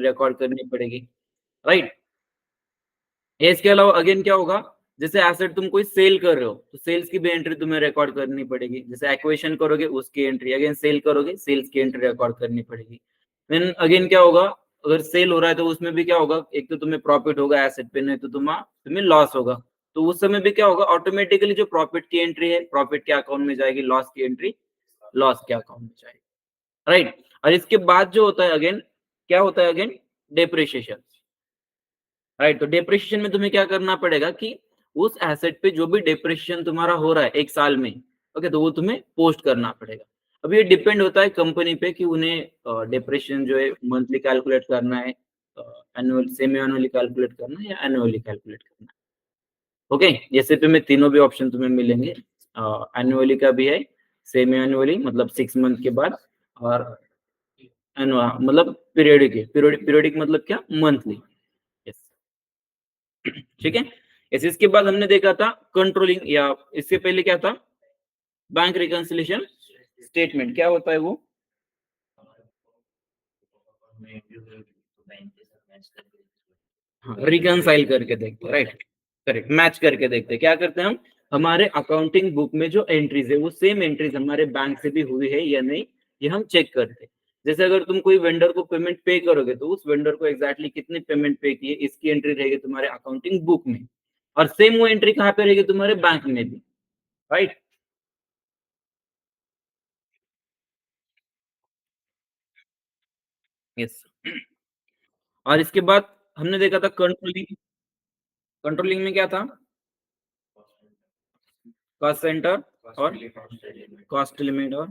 Record करनी पड़ेगी, right. इसके अलावा अगेन क्या होगा, जैसे एसेट तुम कोई सेल कर रहे हो तो सेल्स की भी एंट्री तुम्हें रिकॉर्ड करनी पड़ेगी, जैसे एक्विजिशन करोगे उसकी एंट्री, अगेन सेल करोगे सेल्स की एंट्री रिकॉर्ड करनी पड़ेगी। देन अगेन क्या होगा, अगर सेल हो रहा है तो उसमें भी क्या होगा, एक तो तुम्हें प्रॉफिट होगा एसेट पे, नहीं तो तुम्हें लॉस होगा। तो उस समय भी क्या होगा, ऑटोमेटिकली जो प्रॉफिट की एंट्री है प्रॉफिट के अकाउंट में जाएगी, लॉस की एंट्री लॉस के अकाउंट में जाएगी, राइट। और इसके बाद जो होता है अगेन, क्या होता है अगेन, डेप्रिसिएशन, राइट। तो डेप्रिसिएशन में तुम्हें क्या करना पड़ेगा कि उस एसेट पे जो भी डेप्रिसिएशन तुम्हारा हो रहा है एक साल में, ओके, तो वो तुम्हें पोस्ट करना पड़ेगा। अब ये डिपेंड होता है कंपनी पे कि उन्हें डेप्रिसिएशन जो है मंथली कैलकुलेट करना है, एनुअल सेमी एनुअली कैलकुलेट करना है या एनुअली कैलकुलेट करना है, ओके। जैसे पे में तीनों भी ऑप्शन तुम्हें मिलेंगे, एनुअली का भी है, सेमी एनुअली मतलब 6 मंथ के बाद, और मतलब पीरियडिक मतलब क्या, मंथली, यस, ठीक है। ऐसे इसके बाद हमने देखा था कंट्रोलिंग, या इससे पहले क्या था, बैंक रिकंसिलिएशन स्टेटमेंट, क्या होता है वो, हाँ, रिकंसाइल करके देखते हैं, राइट, करेक्ट, मैच करके देखते हैं, क्या करते हैं हम, हमारे अकाउंटिंग बुक में जो एंट्रीज है वो सेम एंट्रीज हमारे बैंक से भी हुई है या नहीं, ये हम चेक करते हैं। जैसे अगर तुम कोई वेंडर को पेमेंट पे करोगे तो उस वेंडर को एग्जैक्टली कितनी पेमेंट पे की है इसकी एंट्री रहेगी तुम्हारे अकाउंटिंग बुक में, और सेम वो एंट्री कहाँ पे रहेगी, तुम्हारे बैंक में भी, राइट, यस। और इसके बाद हमने देखा था कंट्रोलिंग, कंट्रोलिंग में क्या था, कॉस्ट सेंटर और कॉस्ट लिमिट और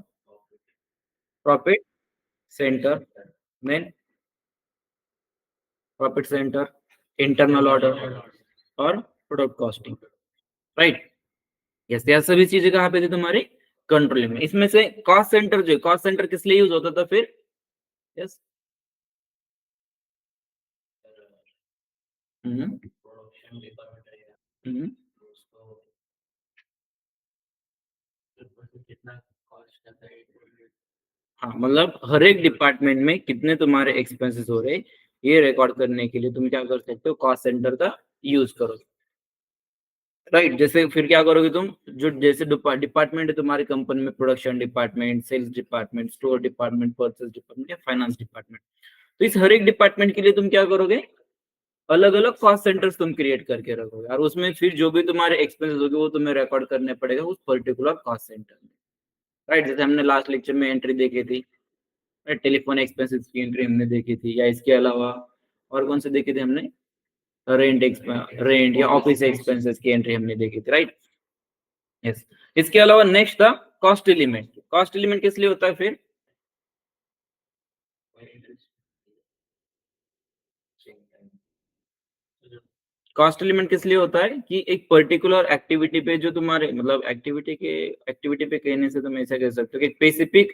profit centre, then profit centre, internal order और प्रोडक्ट कॉस्टिंग, राइट। यस, यह सभी चीजें कहाँ पे थी तुम्हारी, कंट्रोलिंग में। इसमें से कॉस्ट सेंटर, जो कॉस्ट सेंटर किस लिए यूज होता था फिर, यस, हम्म, हम्म, हाँ, मतलब हर एक डिपार्टमेंट में कितने तुम्हारे एक्सपेंसेस हो रहे हैं ये रिकॉर्ड करने के लिए तुम क्या कर सकते हो, कॉस्ट सेंटर का यूज करो, राइट। जैसे फिर क्या करोगे तुम, जो जैसे डिपार्टमेंट है तुम्हारी कंपनी में, production department, sales department, store department, purchase department या फाइनेंस डिपार्टमेंट, तो इस हर एक डिपार्टमेंट के लिए तुम क्या करोगे, अलग अलग कॉस्ट सेंटर्स तुम क्रिएट करके रखोगे, और उसमें फिर जो भी तुम्हारे एक्सपेंसेस होंगे वो तुम्हें रिकॉर्ड करने पड़ेगा उस पर्टिकुलर कॉस्ट सेंटर में, राइट। जैसे हमने लास्ट लेक्चर में एंट्री देखी थी, टेलीफोन एक्सपेंसेस की एंट्री हमने देखी थी, या इसके अलावा और कौन से देखे थे हमने, रेंट या ऑफिस एक्सपेंसेस की एंट्री हमने देखी थी, राइट, यस। इसके अलावा नेक्स्ट था कॉस्ट एलिमेंट, कॉस्ट एलिमेंट किस लिए होता है फिर, कॉस्ट एलिमेंट किस लिए होता है कि एक पर्टिकुलर एक्टिविटी पे जो तुम्हारे, मतलब एक्टिविटी पे कहने से तुम ऐसा कह सकते हो कि स्पेसिफिक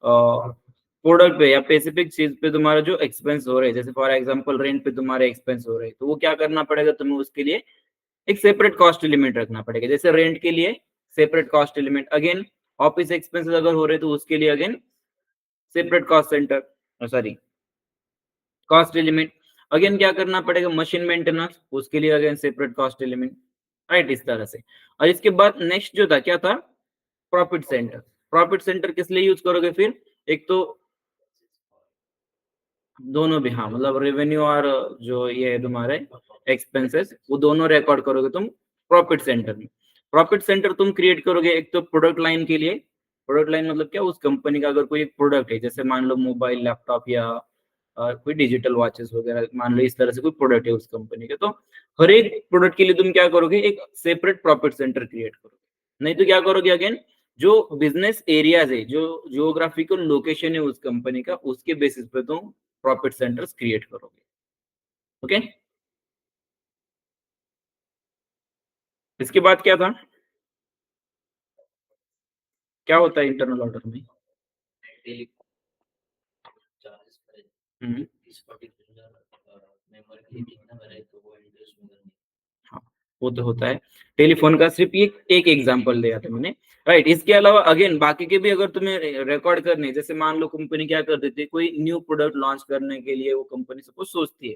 प्रोडक्ट पे या स्पेसिफिक चीज पे तुम्हारा जो एक्सपेंस हो रहे हैं, जैसे फॉर एग्जांपल रेंट पे तुम्हारे एक्सपेंस हो रहे हैं, तो वो क्या करना पड़ेगा तुम्हें, उसके लिए एक सेपरेट कॉस्ट एलिमेंट रखना पड़ेगा, जैसे रेंट के लिए separate cost element, again office expenses अगर हो रहे तो उसके लिए again separate cost centre, sorry, cost element. Again क्या करना पड़ेगा, मशीन मेंटेनेंस, उसके लिए again separate cost element, right, इस तरह से। और इसके बाद नेक्स्ट जो था क्या था, प्रॉफिट सेंटर, प्रॉफिट सेंटर किस लिए यूज करोगे फिर, एक तो दोनों भी, हाँ, मतलब रेवेन्यू और जो ये है तुम्हारे एक्सपेंसेस वो दोनों रिकॉर्ड करोगे तुम प्रॉफिट सेंटर में। प्रॉफिट सेंटर तुम क्रिएट करोगे एक तो प्रोडक्ट लाइन के लिए, प्रोडक्ट लाइन मतलब क्या, उस कंपनी का अगर कोई एक प्रोडक्ट है, जैसे मान लो मोबाइल, लैपटॉप या कोई डिजिटल वॉचेस वगैरह, मान लो इस तरह से कोई प्रोडक्ट है उस कंपनी के, तो हर एक प्रोडक्ट के लिए तुम क्या करोगे, एक सेपरेट प्रॉफिट सेंटर क्रिएट करोगे। नहीं तो क्या करोगे, अगेन जो बिजनेस एरियाज है, जो जियोग्राफिकल लोकेशन है उस कंपनी का, उसके बेसिस पे तुम प्रॉफिट सेंटर्स क्रिएट करोगे, ओके। इसके बाद क्या था, क्या होता है इंटरनल ऑर्डर में, हम्म, हाँ, वो तो होता है। टेलीफोन का सिर्फ ये एक एग्जांपल दिया था मैंने, राइट। इसके अलावा अगेन बाकी के भी अगर तुम्हें रिकॉर्ड करने, जैसे मान लो कंपनी क्या कर देती है, कोई न्यू प्रोडक्ट लॉन्च करने के लिए वो कंपनी सपोज सोचती है,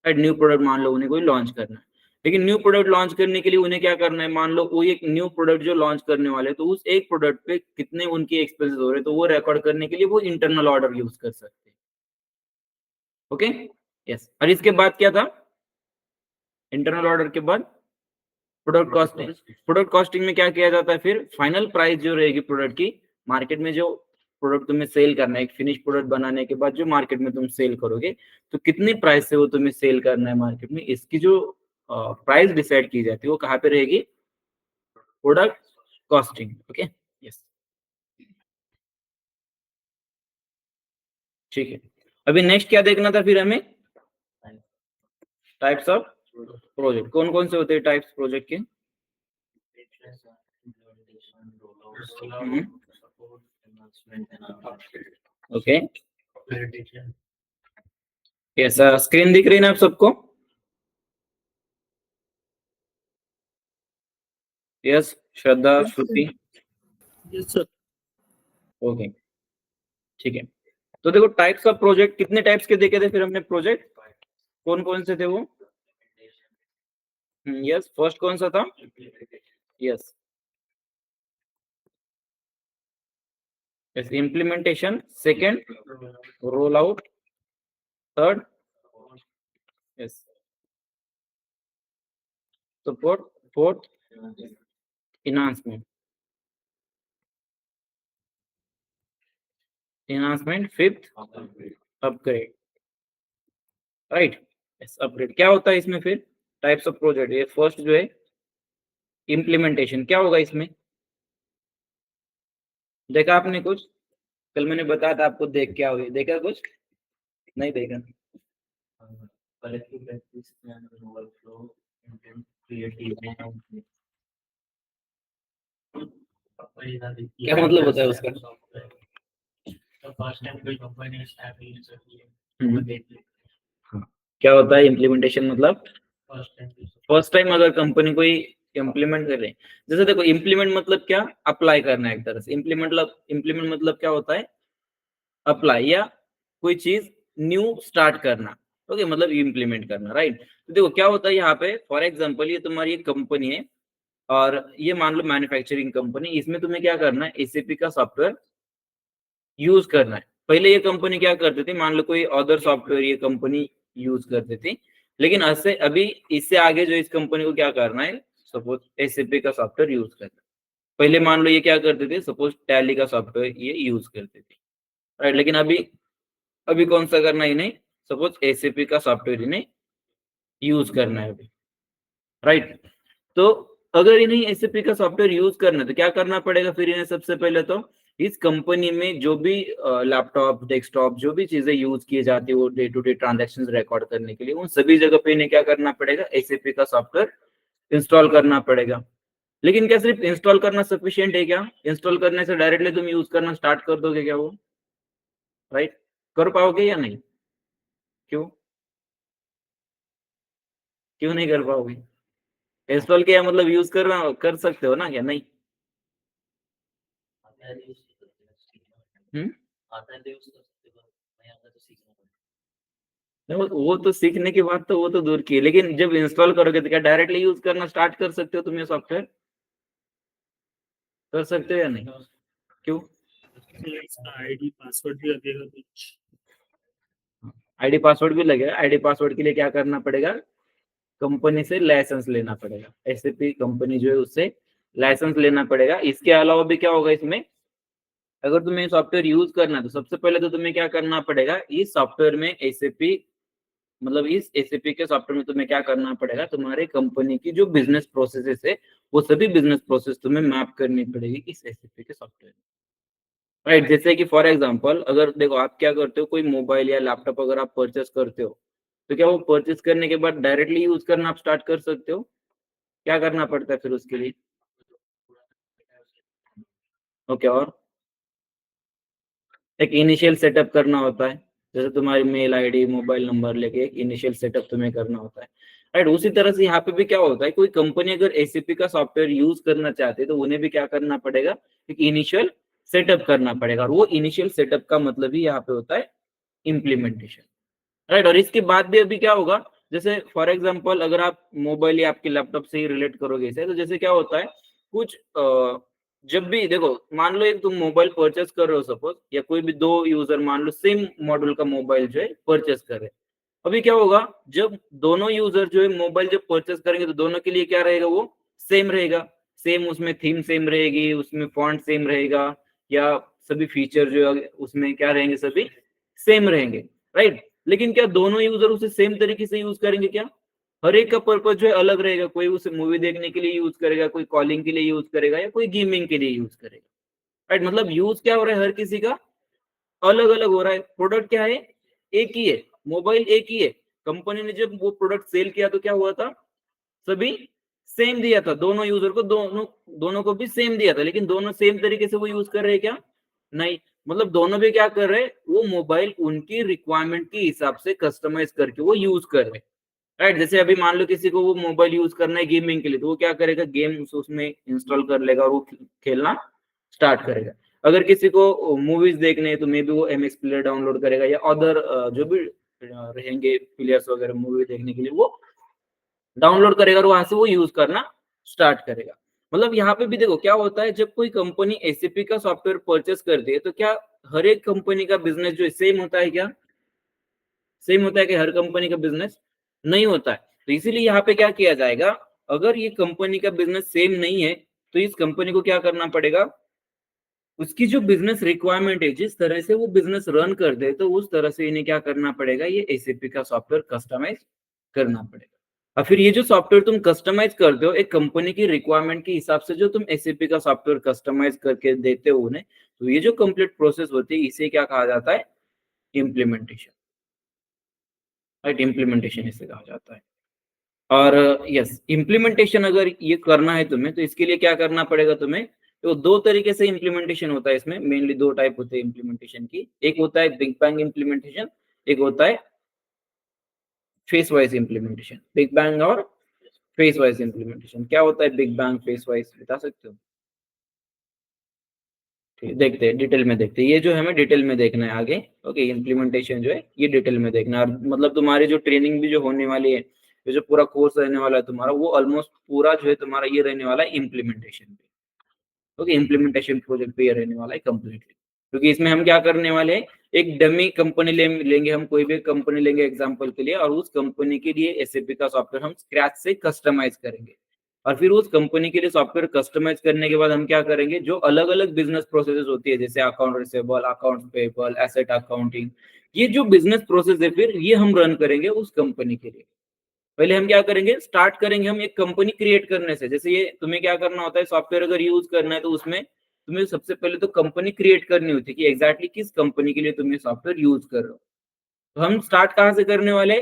राइट। न्यू प्रोडक्ट मान लो उन्हें कोई लॉन्च करना है, लेकिन न्यू प्रोडक्ट लॉन्च करने के लिए उन्हें क्या करना है, मान लो वो एक न्यू प्रोडक्ट जो लॉन्च करने वाले हैं, तो उस एक प्रोडक्ट पे कितने उनके एक्सपेंसेस हो रहे हैं, तो वो रिकॉर्ड करने के लिए वो इंटरनल ऑर्डर यूज कर सकते हैं। Okay, yes. और इसके बाद क्या था, इंटरनल ऑर्डर के बाद प्रोडक्ट कॉस्टिंग। प्रोडक्ट कॉस्टिंग में क्या किया जाता है, फिर फाइनल प्राइस जो रहेगी प्रोडक्ट की, मार्केट में जो प्रोडक्ट तुम्हें सेल करना है, एक फिनिश प्रोडक्ट बनाने के बाद जो मार्केट में तुम सेल करोगे, तो कितनी प्राइस से वो तुम्हें सेल करना है मार्केट में, इसकी जो प्राइस डिसाइड की जाती है वो कहाँ पे रहेगी, प्रोडक्ट कॉस्टिंग। ओके, यस, ठीक है। अभी नेक्स्ट क्या देखना था फिर हमें, टाइप्स ऑफ प्रोजेक्ट। कौन कौन से होते हैं टाइप्स प्रोजेक्ट के? ओके, कैसा स्क्रीन दिख रही है ना आप सबको? यस, श्रद्धा, श्रुति, यस सर। ओके, ठीक है। तो देखो टाइप्स ऑफ प्रोजेक्ट कितने टाइप्स के देखे थे फिर हमने प्रोजेक्ट, कौन कौन से थे वो? यस, फर्स्ट कौन सा था? Yes, yes, implementation. Second, roll out. Third, yes, support. Fourth, enhancement. Enhancement. Fifth, upgrade, right. Yes, upgrade क्या होता है इसमें फिर, टाइप्स ऑफ प्रोजेक्ट। ये फर्स्ट जो है इम्प्लीमेंटेशन, क्या होगा इसमें? देखा आपने कुछ? कल मैंने बताया था आपको, देख क्या हुई, देखा कुछ? नहीं देखा? क्या मतलब होता है उसका? हाँ, क्या होता है इम्प्लीमेंटेशन मतलब? फर्स्ट टाइम अगर कंपनी कोई इम्प्लीमेंट कर रहे हैं, जैसे देखो इम्प्लीमेंट मतलब क्या, अप्लाई करना है एक तरह से। इम्प्लीमेंट मतलब क्या होता है, अप्लाई या कोई चीज न्यू स्टार्ट करना। ओके, मतलब इम्प्लीमेंट करना, राइट। तो देखो क्या होता है यहाँ पे, फॉर एग्जांपल ये तुम्हारी एक कंपनी है और ये मान लो मैन्युफैक्चरिंग कंपनी, इसमें तुम्हें क्या करना है, एसीपी का सॉफ्टवेयर यूज करना है। पहले ये कंपनी क्या करती थी, मान लो कोई अदर सॉफ्टवेयर ये कंपनी यूज करती थी, लेकिन ऐसे अभी इससे आगे जो इस कंपनी को क्या करना है, सपोज एसएपी का सॉफ्टवेयर यूज करना है। पहले मान लो ये क्या करते थे, सपोज टैली का सॉफ्टवेयर ये यूज करते थे, राइट। लेकिन अभी अभी कौन सा करना है इन्हें, सपोज एसएपी का सॉफ्टवेयर इन्हें यूज करना है अभी, राइट। तो अगर इन्हें एसएपी का सॉफ्टवेयर यूज करना है तो क्या करना पड़ेगा फिर इन्हें, सबसे पहले तो इस कंपनी में जो भी लैपटॉप, डेस्कटॉप, जो भी चीजें यूज की जाती है वो day to day transaction record करने के लिए, उन सभी जगह पे इन्हें क्या करना पड़ेगा, एसएपी का सॉफ्टवेयर इंस्टॉल करना पड़ेगा। लेकिन क्या सिर्फ इंस्टॉल करना सफिशियंट है क्या? इंस्टॉल करने से डायरेक्टली तुम यूज करना स्टार्ट कर दोगे क्या वो, राइट? कर पाओगे या नहीं? क्यों? क्यों नहीं कर पाओगे? इंस्टॉल किया मतलब यूज कर सकते हो ना, क्या नहीं? हम्म, वो तो सीखने की बात तो वो तो दूर की है, लेकिन जब इंस्टॉल करोगे तो क्या डायरेक्टली यूज करना स्टार्ट कर सकते हो तुम ये सॉफ्टवेयर? कर सकते हो या नहीं? क्यों? इसका आईडी पासवर्ड भी लगेगा कुछ? आईडी पासवर्ड भी लगेगा। आईडी पासवर्ड के लिए क्या करना पड़ेगा, कंपनी से लाइसेंस लेना पड़ेगा। एसएपी कंपनी जो है उससे लाइसेंस लेना पड़ेगा। इसके अलावा भी क्या होगा इसमें, अगर तुम्हें सॉफ्टवेयर यूज करना है तो सबसे पहले तो तुम्हें क्या करना पड़ेगा, इस सॉफ्टवेयर में एसएपी, मतलब इस एसएपी के सॉफ्टवेयर में तुम्हें क्या करना पड़ेगा, तुम्हारे कंपनी की जो बिजनेस प्रोसेसेस है वो सभी बिजनेस प्रोसेस तुम्हें मैप करनी पड़ेगी इस एसएपी के सॉफ्टवेयर में, राइट। जैसे कि फॉर एग्जांपल अगर देखो आप क्या करते हो, कोई मोबाइल या लैपटॉप अगर आप परचेस करते हो, तो क्या वो परचेस करने के बाद डायरेक्टली यूज करना आप स्टार्ट कर सकते हो? क्या करना पड़ता है फिर उसके लिए? ओके, और एक इनिशियल सेटअप करना होता है, जैसे तुम्हारी मेल आईडी, मोबाइल नंबर लेके एक इनिशियल सेटअप तुम्हें करना होता है, राइट। उसी तरह से यहाँ पे भी क्या होता है, कोई कंपनी अगर एसीपी का सॉफ्टवेयर यूज करना चाहते हैं तो उन्हें भी क्या करना पड़ेगा, एक इनिशियल सेटअप करना पड़ेगा, और वो इनिशियल सेटअप का मतलब ही यहाँ पे होता है इम्प्लीमेंटेशन, राइट। और इसके बाद भी अभी क्या होगा, जैसे फॉर एग्जांपल अगर आप मोबाइल या आपके लैपटॉप से ही रिलेट करोगे इसे, तो जैसे क्या होता है कुछ जब भी देखो, मान लो एक तुम मोबाइल परचेस कर रहे हो सपोज, या कोई भी दो यूजर मान लो सेम मॉडल का मोबाइल जो है परचेस कर रहे हैं, अभी क्या होगा, जब दोनों यूजर जो है मोबाइल जब परचेस करेंगे तो दोनों के लिए क्या रहेगा, वो सेम रहेगा, सेम उसमें थीम सेम रहेगी, उसमें फॉन्ट सेम रहेगा, या सभी फीचर जो है उसमें क्या रहेंगे, सभी सेम रहेंगे, राइट। लेकिन क्या दोनों यूजर उसे सेम तरीके से यूज करेंगे क्या, हर एक का पर्पज जो है अलग रहेगा, कोई उसे मूवी देखने के लिए यूज करेगा, कोई कॉलिंग के लिए यूज करेगा, या कोई गेमिंग के लिए यूज करेगा, राइट। मतलब यूज क्या हो रहा है, हर किसी का अलग अलग हो रहा है, प्रोडक्ट क्या है, एक ही है, मोबाइल एक ही है, कंपनी ने जब वो प्रोडक्ट सेल किया तो क्या हुआ था, सभी सेम दिया था, दोनों यूजर को दोनों दोनों को भी सेम दिया था, लेकिन दोनों सेम तरीके से वो यूज कर रहे हैं क्या, नहीं, मतलब दोनों भी क्या कर रहे हैं, वो मोबाइल उनकी रिक्वायरमेंट के हिसाब से कस्टमाइज करके वो यूज कर रहे हैं, राइट। जैसे अभी मान लो किसी को वो मोबाइल यूज करना है गेमिंग के लिए, तो वो क्या करेगा, गेम उसमें इंस्टॉल कर लेगा और वो खेलना स्टार्ट करेगा। अगर किसी को मूवीज देखने हैं तो मे बी वो एमएक्स प्लेयर डाउनलोड करेगा, या अदर जो भी रहेंगे प्लेयर्स वगैरह मूवी देखने के लिए, वो डाउनलोड करेगा और वहां से वो यूज करना स्टार्ट करेगा। मतलब यहाँ पे भी देखो क्या होता है, जब कोई कंपनी एसीपी का सॉफ्टवेयर परचेस करती है तो क्या हर एक कंपनी का बिजनेस जो सेम होता है क्या, सेम होता है कि हर कंपनी का बिजनेस नहीं होता है, तो इसीलिए यहाँ पे क्या किया जाएगा, अगर ये कंपनी का बिजनेस सेम नहीं है तो इस कंपनी को क्या करना पड़ेगा, उसकी जो बिजनेस रिक्वायरमेंट है, जिस तरह से वो बिजनेस रन कर दे, तो उस तरह से इन्हें क्या करना पड़ेगा, ये एसीपी का सॉफ्टवेयर कस्टमाइज करना पड़ेगा। और फिर ये जो सॉफ्टवेयर तुम कस्टमाइज करते हो एक कंपनी की रिक्वायरमेंट के हिसाब से, जो तुम एसीपी का सॉफ्टवेयर कस्टमाइज करके देते हो उन्हें, तो ये जो कंप्लीट प्रोसेस होती है इसे क्या कहा जाता है, इम्प्लीमेंटेशन, राइट। इम्प्लीमेंटेशन इसे कहा जाता है। और यस, इम्प्लीमेंटेशन अगर ये करना है तुम्हें, तो इसके लिए क्या करना पड़ेगा तुम्हें, तो दो तरीके से इम्प्लीमेंटेशन होता है, इसमें मेनली दो टाइप होते हैं इम्प्लीमेंटेशन की, एक होता है बिग बैंग इम्प्लीमेंटेशन, एक होता है face wise implementation. Big bang और फेस वाइज इम्प्लीमेंटेशन, क्या होता है बिग बैंग फेस वाइज, बता सकते हो? ठीक है, देखते हैं डिटेल में, देखते हैं, ये जो हमें डिटेल में देखना है आगे, ओके। इम्प्लीमेंटेशन जो है ये डिटेल में देखना है, और मतलब तुम्हारी जो ट्रेनिंग भी जो होने वाली है, ये जो पूरा कोर्स रहने वाला है तुम्हारा, वो ऑलमोस्ट पूरा जो है तुम्हारा ये रहने वाला है इम्प्लीमेंटेशन पे, ओके। इम्प्लीमेंटेशन प्रोजेक्ट पे ये रहने वाला है कम्प्लीटली, क्योंकि इसमें हम क्या करने वाले हैं, एक डमी कंपनी लेंगे हम, कोई भी कंपनी लेंगे एग्जांपल के लिए, और उस कंपनी के लिए एसएपी का सॉफ्टवेयर हम स्क्रैच से कस्टमाइज करेंगे, और फिर उस कंपनी के लिए सॉफ्टवेयर कस्टमाइज करने के बाद हम क्या करेंगे, जो अलग अलग बिजनेस प्रोसेसेस होती है, जैसे account receivable, account payable, asset accounting, ये जो बिजनेस प्रोसेस है फिर ये हम रन करेंगे उस कंपनी के लिए। पहले हम क्या करेंगे, स्टार्ट करेंगे हम एक कंपनी क्रिएट करने से, जैसे ये तुम्हें क्या करना होता है, सॉफ्टवेयर अगर यूज करना है तो उसमें तुम्हें सबसे पहले तो कंपनी क्रिएट करनी होती है कि एग्जैक्टली किस कंपनी के लिए तुम ये सॉफ्टवेयर यूज कर रहे हो। तो हम स्टार्ट कहाँ से करने वाले,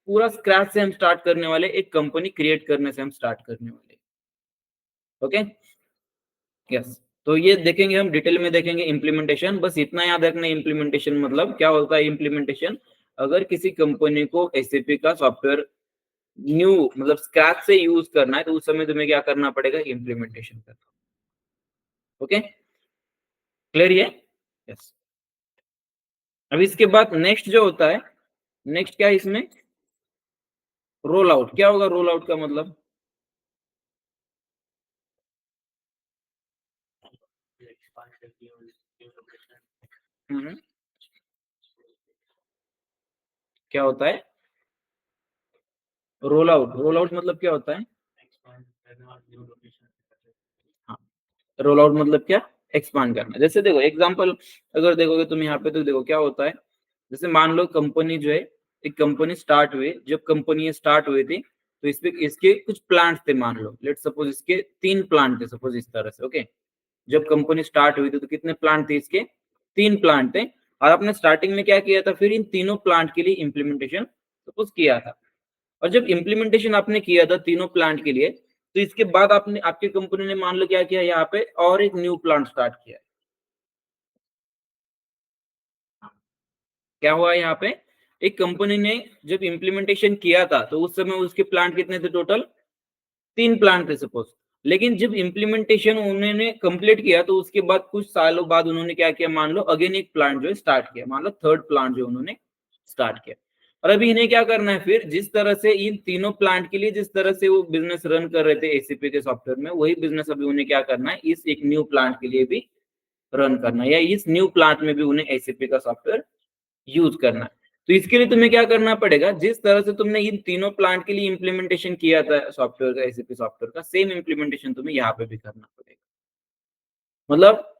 पूरा स्क्रैच से हम स्टार्ट करने वाले, एक कंपनी क्रिएट करने से हम स्टार्ट करने वाले, ओके। यस, तो ये देखेंगे हम डिटेल में, देखेंगे इम्प्लीमेंटेशन। बस इतना याद रखना, इम्प्लीमेंटेशन मतलब क्या होता है, इम्प्लीमेंटेशन अगर किसी कंपनी को एसएपी का सॉफ्टवेयर न्यू मतलब स्क्रैच से यूज करना है, तो उस समय तुम्हें क्या करना पड़ेगा, इम्प्लीमेंटेशन करना, ओके। क्लियर ये, यस। अब इसके बाद नेक्स्ट जो होता है, नेक्स्ट क्या है इसमें, रोल आउट। क्या होगा रोल आउट का मतलब, हम्म, क्या होता है रोल आउट, रोल आउट मतलब क्या होता है, हाँ, रोल आउट मतलब क्या, एक्सपांड करना। जैसे देखो एग्जांपल अगर देखोगे तुम यहाँ पे, तो देखो क्या होता है, जैसे मान लो कंपनी जो है, एक कंपनी स्टार्ट हुई, जब कंपनी स्टार्ट हुई थी तो इसपे इसके कुछ प्लांट थे, मान लो लेट सपोज इसके 3 प्लांट थे, सपोज इस तरह से, ओके। जब कंपनी स्टार्ट हुई थी तो कितने प्लांट थे इसके, 3 प्लांट थे, और आपने स्टार्टिंग में क्या किया था, फिर इन तीनों प्लांट के लिए इम्प्लीमेंटेशन सपोज किया था, और जब इम्प्लीमेंटेशन आपने किया था तीनों प्लांट के लिए, तो इसके बाद आपने आपकी कंपनी ने मान लो क्या किया, यहाँ पे और एक न्यू प्लांट स्टार्ट किया, क्या हुआ यहाँ पे, एक कंपनी ने जब इम्प्लीमेंटेशन किया था तो उस समय उसके प्लांट कितने थे टोटल, 3 प्लांट थे सपोज। लेकिन जब इम्प्लीमेंटेशन उन्होंने कंप्लीट किया तो उसके बाद कुछ सालों बाद उन्होंने क्या किया, मान लो अगेन एक प्लांट जो है स्टार्ट किया, मान लो थर्ड प्लांट जो उन्होंने स्टार्ट किया। और अभी इन्हें क्या करना है फिर, जिस तरह से इन तीनों प्लांट के लिए जिस तरह से वो बिजनेस रन कर रहे थे एसीपी के सॉफ्टवेयर में, वही बिजनेस अभी उन्हें क्या करना है इस एक न्यू प्लांट के लिए भी रन करना है, या इस न्यू प्लांट में भी उन्हें एसीपी का सॉफ्टवेयर यूज करना है। तो इसके लिए तुम्हें क्या करना पड़ेगा, जिस तरह से तुमने इन तीनों प्लांट के लिए इम्प्लीमेंटेशन किया था सॉफ्टवेयर का, एसीपी सॉफ्टवेयर का, सेम इम्प्लीमेंटेशन तुम्हें यहाँ पे भी करना पड़ेगा। मतलब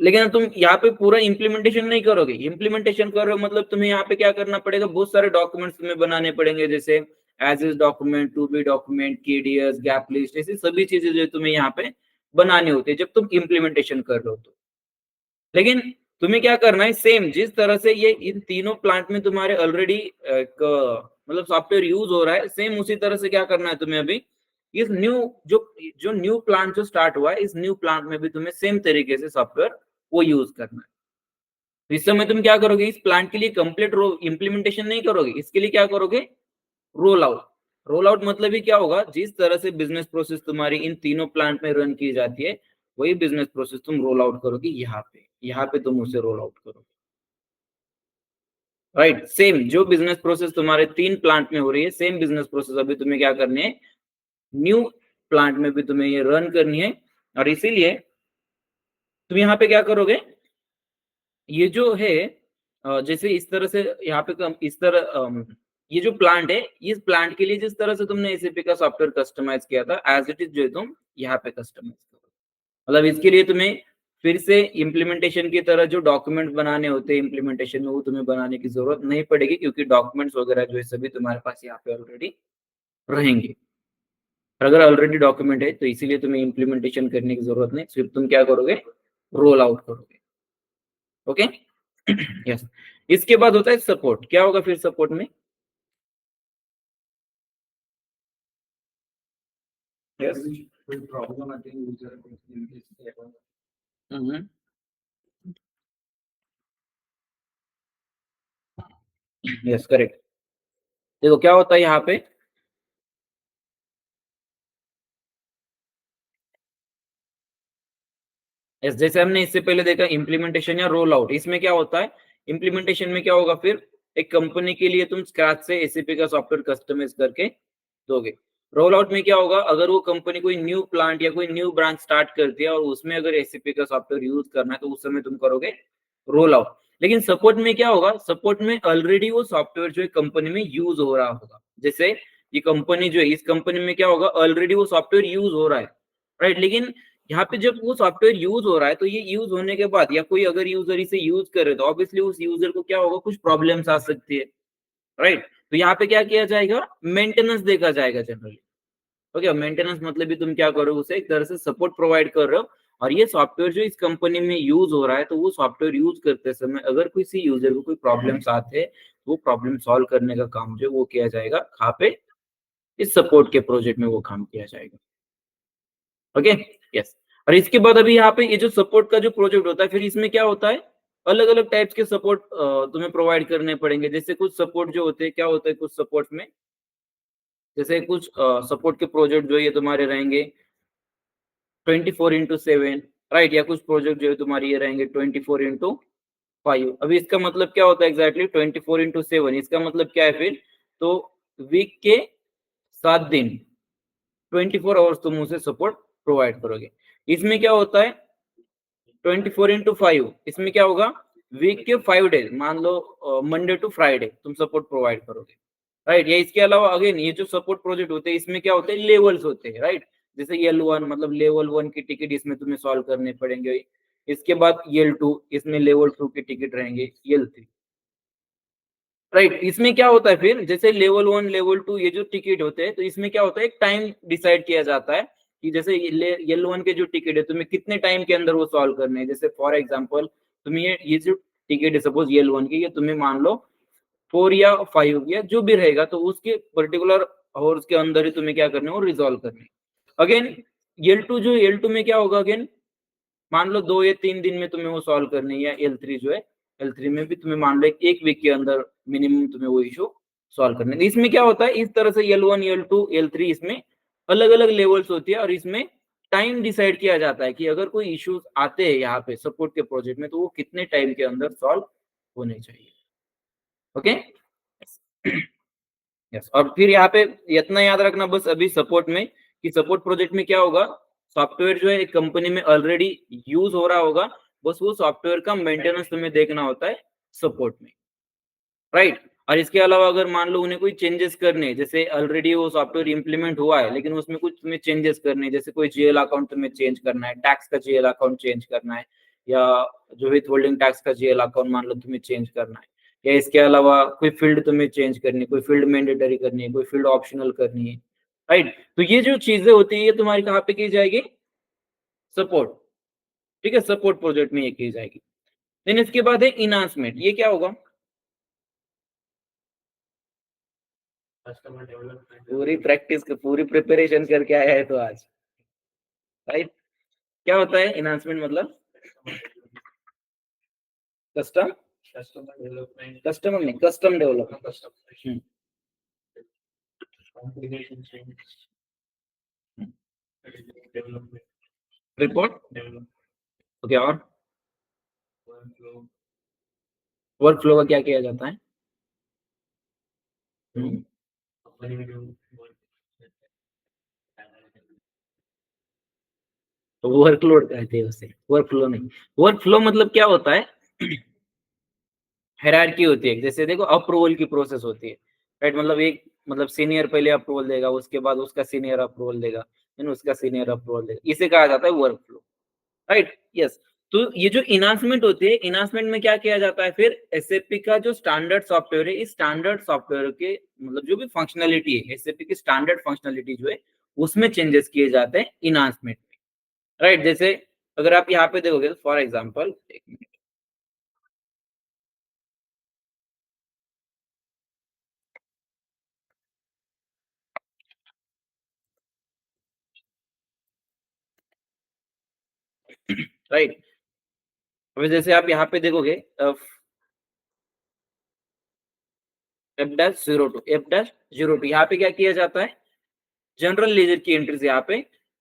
लेकिन तुम यहाँ पे पूरा इम्प्लीमेंटेशन नहीं करोगे, इम्प्लीमेंटेशन कर रहे हो मतलब तुम्हें यहाँ पे क्या करना पड़ेगा, बहुत सारे डॉक्यूमेंट्स तुम्हें बनाने पड़ेंगे, जैसे as is document, to be document, KDS, gap list, ऐसी सभी चीजें जो तुम्हें यहाँ पे बनानी होती है जब तुम इम्प्लीमेंटेशन कर रहे हो तो। लेकिन तुम्हें क्या करना है, सेम जिस तरह से ये इन तीनों प्लांट में तुम्हारे ऑलरेडी मतलब सॉफ्टवेयर यूज हो रहा है, सेम उसी तरह से क्या करना है तुम्हें अभी इस न्यू जो जो न्यू प्लांट जो स्टार्ट हुआ है, इस न्यू प्लांट में भी तुम्हें सेम तरीके से सॉफ्टवेयर वो यूज करना है। तो इस समय तुम क्या करोगे, इस प्लांट के लिए कंप्लीट इम्प्लीमेंटेशन नहीं करोगे, इसके लिए क्या करोगे, रोल आउट। रोल आउट मतलब ही क्या होगा, जिस तरह से बिजनेस प्रोसेस तुम्हारी इन तीनों प्लांट में रन की जाती है, वही बिजनेस प्रोसेस तुम रोल आउट करोगे यहाँ पे तुम उसे रोल आउट करोगे। राइट, सेम जो बिजनेस प्रोसेस तुम्हारे 3 प्लांट में हो रही है, सेम बिजनेस प्रोसेस अभी तुम्हें क्या करनी है, न्यू प्लांट में भी तुम्हें ये रन करनी है। और इसीलिए तुम यहाँ पे क्या करोगे, ये जो है जैसे इस तरह से यहाँ पे इस तरह ये जो प्लांट है, इस प्लांट के लिए जिस तरह से तुमने एसीपी का सॉफ्टवेयर कस्टमाइज किया था, एज इट इज जो है तुम यहाँ पे कस्टमाइज करो। मतलब इसके लिए तुम्हें फिर से इम्प्लीमेंटेशन की तरह जो डॉक्यूमेंट बनाने होते हैं इम्प्लीमेंटेशन में, वो तुम्हें बनाने की जरूरत नहीं पड़ेगी, क्योंकि डॉक्यूमेंट्स वगैरह जो है सभी तुम्हारे पास यहाँ पे ऑलरेडी रहेंगे। और अगर ऑलरेडी डॉक्यूमेंट है तो इसीलिए तुम्हें इम्प्लीमेंटेशन करने की जरूरत नहीं, सिर्फ तुम क्या करोगे, रोल आउट करोगे। Okay yes. इसके बाद होता है सपोर्ट। क्या होगा फिर सपोर्ट में, यस कोई प्रॉब्लम आती है यूजर को, यस करेक्ट। देखो क्या होता है यहाँ पे, जैसे हमने इससे पहले देखा इम्प्लीमेंटेशन या रोल आउट, इसमें क्या होता है, इम्प्लीमेंटेशन में क्या होगा, फिर एक कंपनी के लिए तुम स्क्रैच से एसीपी का सॉफ्टवेयर कस्टमाइज करके दोगे। रोल आउट में क्या होगा, अगर वो कंपनी कोई न्यू प्लांट या कोई न्यू ब्रांच स्टार्ट करती है और उसमें अगर एसीपी का सॉफ्टवेयर यूज करना है तो उस समय तुम करोगे रोल आउट। लेकिन सपोर्ट में क्या होगा, सपोर्ट में ऑलरेडी वो सॉफ्टवेयर जो है कंपनी में यूज हो रहा होगा। जैसे ये कंपनी जो है, इस कंपनी में क्या होगा, ऑलरेडी वो सॉफ्टवेयर यूज हो रहा है, राइट। लेकिन यहाँ पे जब वो सॉफ्टवेयर यूज हो रहा है तो ये यूज होने के बाद या कोई अगर यूजर इसे यूज करे तो ऑब्वियसली उस यूजर को क्या होगा, कुछ प्रॉब्लम्स आ सकती है, राइट। तो यहाँ पे क्या किया जाएगा, मेंटेनेंस देखा जाएगा जनरली। ओके, मेंटेनेंस मतलब भी तुम क्या कर रहे हो, उसे एक तरह से सपोर्ट प्रोवाइड कर रहे हो। और ये सॉफ्टवेयर जो इस कंपनी में यूज हो रहा है, तो वो सॉफ्टवेयर यूज करते समय अगर किसी यूजर को कोई प्रॉब्लम्स आते हैं तो वो प्रॉब्लम सॉल्व करने का काम जो वो किया जाएगा कहाँ पे, इस सपोर्ट के प्रोजेक्ट में वो काम किया जाएगा। Okay yes. और इसके बाद अभी यहाँ पे ये जो सपोर्ट का जो प्रोजेक्ट होता है, फिर इसमें क्या होता है, अलग अलग टाइप्स के सपोर्ट तुम्हें प्रोवाइड करने पड़ेंगे। जैसे कुछ सपोर्ट जो होते हैं, क्या होता है कुछ सपोर्ट में, जैसे कुछ सपोर्ट के प्रोजेक्ट जो ये तुम्हारे रहेंगे 24/7, राइट, या कुछ प्रोजेक्ट जो है तुम्हारी ये रहेंगे 24/5। अभी इसका मतलब क्या होता है एग्जैक्टली 24/7, इसका मतलब क्या है फिर, तो वीक के 7 दिन 24 आवर्स तुम उसे सपोर्ट प्रोवाइड करोगे। इसमें क्या होता है 24/5, इसमें क्या होगा, वीक के 5 डेज, मान लो मंडे टू फ्राइडे तुम सपोर्ट प्रोवाइड करोगे, राइट। या इसके अलावा अगेन ये जो सपोर्ट प्रोजेक्ट होते हैं इसमें क्या होते हैं, लेवल्स होते हैं, राइट। जैसे L1 मतलब लेवल 1 की टिकट इसमें तुम्हें सॉल्व करने पड़ेंगे। इसके बाद L2, इसमें लेवल 2 की टिकट रहेंगे, L3, राइट। इसमें क्या होता है फिर, जैसे लेवल 1 लेवल 2 ये जो टिकट होते हैं, तो इसमें क्या होता है, एक टाइम डिसाइड किया जाता है कि जैसे L1 के जो टिकट है तुम्हें कितने टाइम के अंदर वो सॉल्व करने हैं। जैसे फॉर एग्जांपल तुम्हें ये जो टिकट है सपोज L1 की, ये तुम्हें मान लो 4 या 5 या जो भी रहेगा, तो उसके पर्टिकुलर आवर्स के अंदर ही तुम्हें क्या करना है, वो रिजॉल्व करना है। अगेन L2 में क्या होगा, अगेन मान लो 2 या 3 दिन में तुम्हें वो सॉल्व करनी है, या L3 जो है L3 में भी तुम्हें मान लो एक वीक के अंदर मिनिमम तुम्हें वो इशू सॉल्व करना है। इसमें क्या होता है, इस तरह से L1 L2 L3 इसमें अलग अलग लेवल्स होती है और इसमें टाइम डिसाइड किया जाता है कि अगर कोई इश्यूज आते हैं यहाँ पे सपोर्ट के प्रोजेक्ट में तो वो कितने टाइम के अंदर सॉल्व होने चाहिए। Okay yes. और फिर यहाँ पे इतना याद रखना बस अभी सपोर्ट में कि सपोर्ट प्रोजेक्ट में क्या होगा, सॉफ्टवेयर जो है एक कंपनी में ऑलरेडी यूज हो रहा होगा, बस वो सॉफ्टवेयर का मेंटेनेंस तुम्हें देखना होता है सपोर्ट में, राइट। और इसके अलावा अगर मान लो उन्हें कोई चेंजेस करने हैं, जैसे ऑलरेडी वो सॉफ्टवेयर इंप्लीमेंट हुआ है लेकिन उसमें कुछ तुम्हें चेंजेस करने हैं, जैसे कोई जीएल अकाउंट तुम्हें चेंज करना है, टैक्स का जीएल अकाउंट चेंज करना है, या जो विथ होल्डिंग टैक्स का जीएल अकाउंट मान लो तुम्हें चेंज करना है, या इसके अलावा कोई फील्ड तुम्हें चेंज करनी है, कोई फील्ड मैंडेटरी करनी है, कोई फील्ड ऑप्शनल करनी है, राइट। तो ये जो चीजें होती है ये तुम्हारी कहाँ पे की जाएगी, सपोर्ट, ठीक है, सपोर्ट प्रोजेक्ट में ये की जाएगी। देन इसके बाद है इनहांसमेंट, ये क्या होगा, कस्टमर डेवलपमेंट पूरी प्रैक्टिस पूरी प्रिपरेशन करके आया है तो आज, राइट। क्या होता है इनहांसमेंट मतलब, कस्टम कस्टमर डेवलपमेंट कस्टमर नहीं custom development, customization configuration change development report, development okay. और वर्कफ्लो वर्क फ्लो का क्या किया जाता है, कंपनी में जो वर्क तो वर्कलोड कहते हैं उसे, वर्क फ्लो नहीं। वर्क फ्लो मतलब क्या होता है, हायरार्की होती है, जैसे देखो अप्रूवल की प्रोसेस होती है, राइट। मतलब एक मतलब सीनियर पहले अप्रूवल देगा, उसके बाद उसका सीनियर अप्रूवल देगा, देन उसका सीनियर अप्रूवल देगा, इसे कहा जाता है वर्क फ्लो, राइट। यस। तो ये जो इनहांसमेंट होती है, इनहांसमेंट में क्या किया जाता है, फिर एसएपी का जो स्टैंडर्ड सॉफ्टवेयर है, इस स्टैंडर्ड सॉफ्टवेयर के मतलब जो भी फंक्शनलिटी है, एसएपी की स्टैंडर्ड फंक्शनलिटी जो है उसमें चेंजेस किए जाते हैं इनहांसमेंट में, राइट। जैसे अगर आप यहाँ पे देखोगे फॉर एग्जाम्पल, एक मिनट, राइट। अभी जैसे आप यहाँ पे देखोगे F-02 यहाँ पे क्या किया जाता है, जनरल लेजर की एंट्रीज यहाँ पे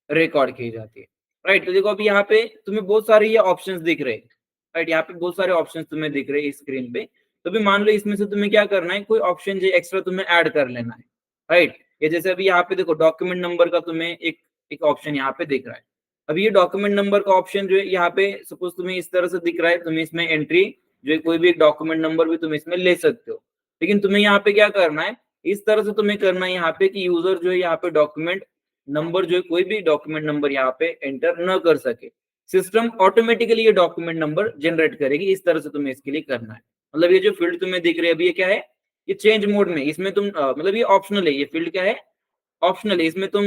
रिकॉर्ड की जाती है, राइट। तो देखो अभी यहाँ पे तुम्हें बहुत सारे ये ऑप्शंस दिख रहे हैं, राइट। यहाँ पे बहुत सारे ऑप्शंस तुम्हें दिख रहे हैं स्क्रीन पे, तो भी मान लो इसमें से तुम्हें क्या करना है, कोई ऑप्शन जो एक्स्ट्रा तुम्हें ऐड कर लेना है, राइट। ये जैसे अभी यहाँ पे देखो डॉक्यूमेंट नंबर का तुम्हें एक ऑप्शन यहाँ पे दिख रहा है। अभी ये डॉक्यूमेंट नंबर का ऑप्शन जो है यहाँ पे सपोज तुम्हें इस तरह से दिख रहा है, तुम्हें इसमें एंट्री जो है कोई भी एक डॉक्यूमेंट नंबर भी तुम इसमें ले सकते हो, लेकिन तुम्हें यहाँ पे क्या करना है, इस तरह से तुम्हें करना है यहाँ पे कि यूजर जो है यहाँ पे डॉक्यूमेंट नंबर जो है कोई भी डॉक्यूमेंट नंबर यहाँ पे एंटर न कर सके, सिस्टम ऑटोमेटिकली ये डॉक्यूमेंट नंबर जनरेट करेगी, इस तरह से तुम्हें इसके लिए करना है। मतलब ये जो फील्ड तुम्हें दिख रही है अभी ये क्या है, ये चेंज मोड में, इसमें तुम मतलब ये ऑप्शनल है, ये फील्ड क्या है, ऑप्शनल है। इसमें तुम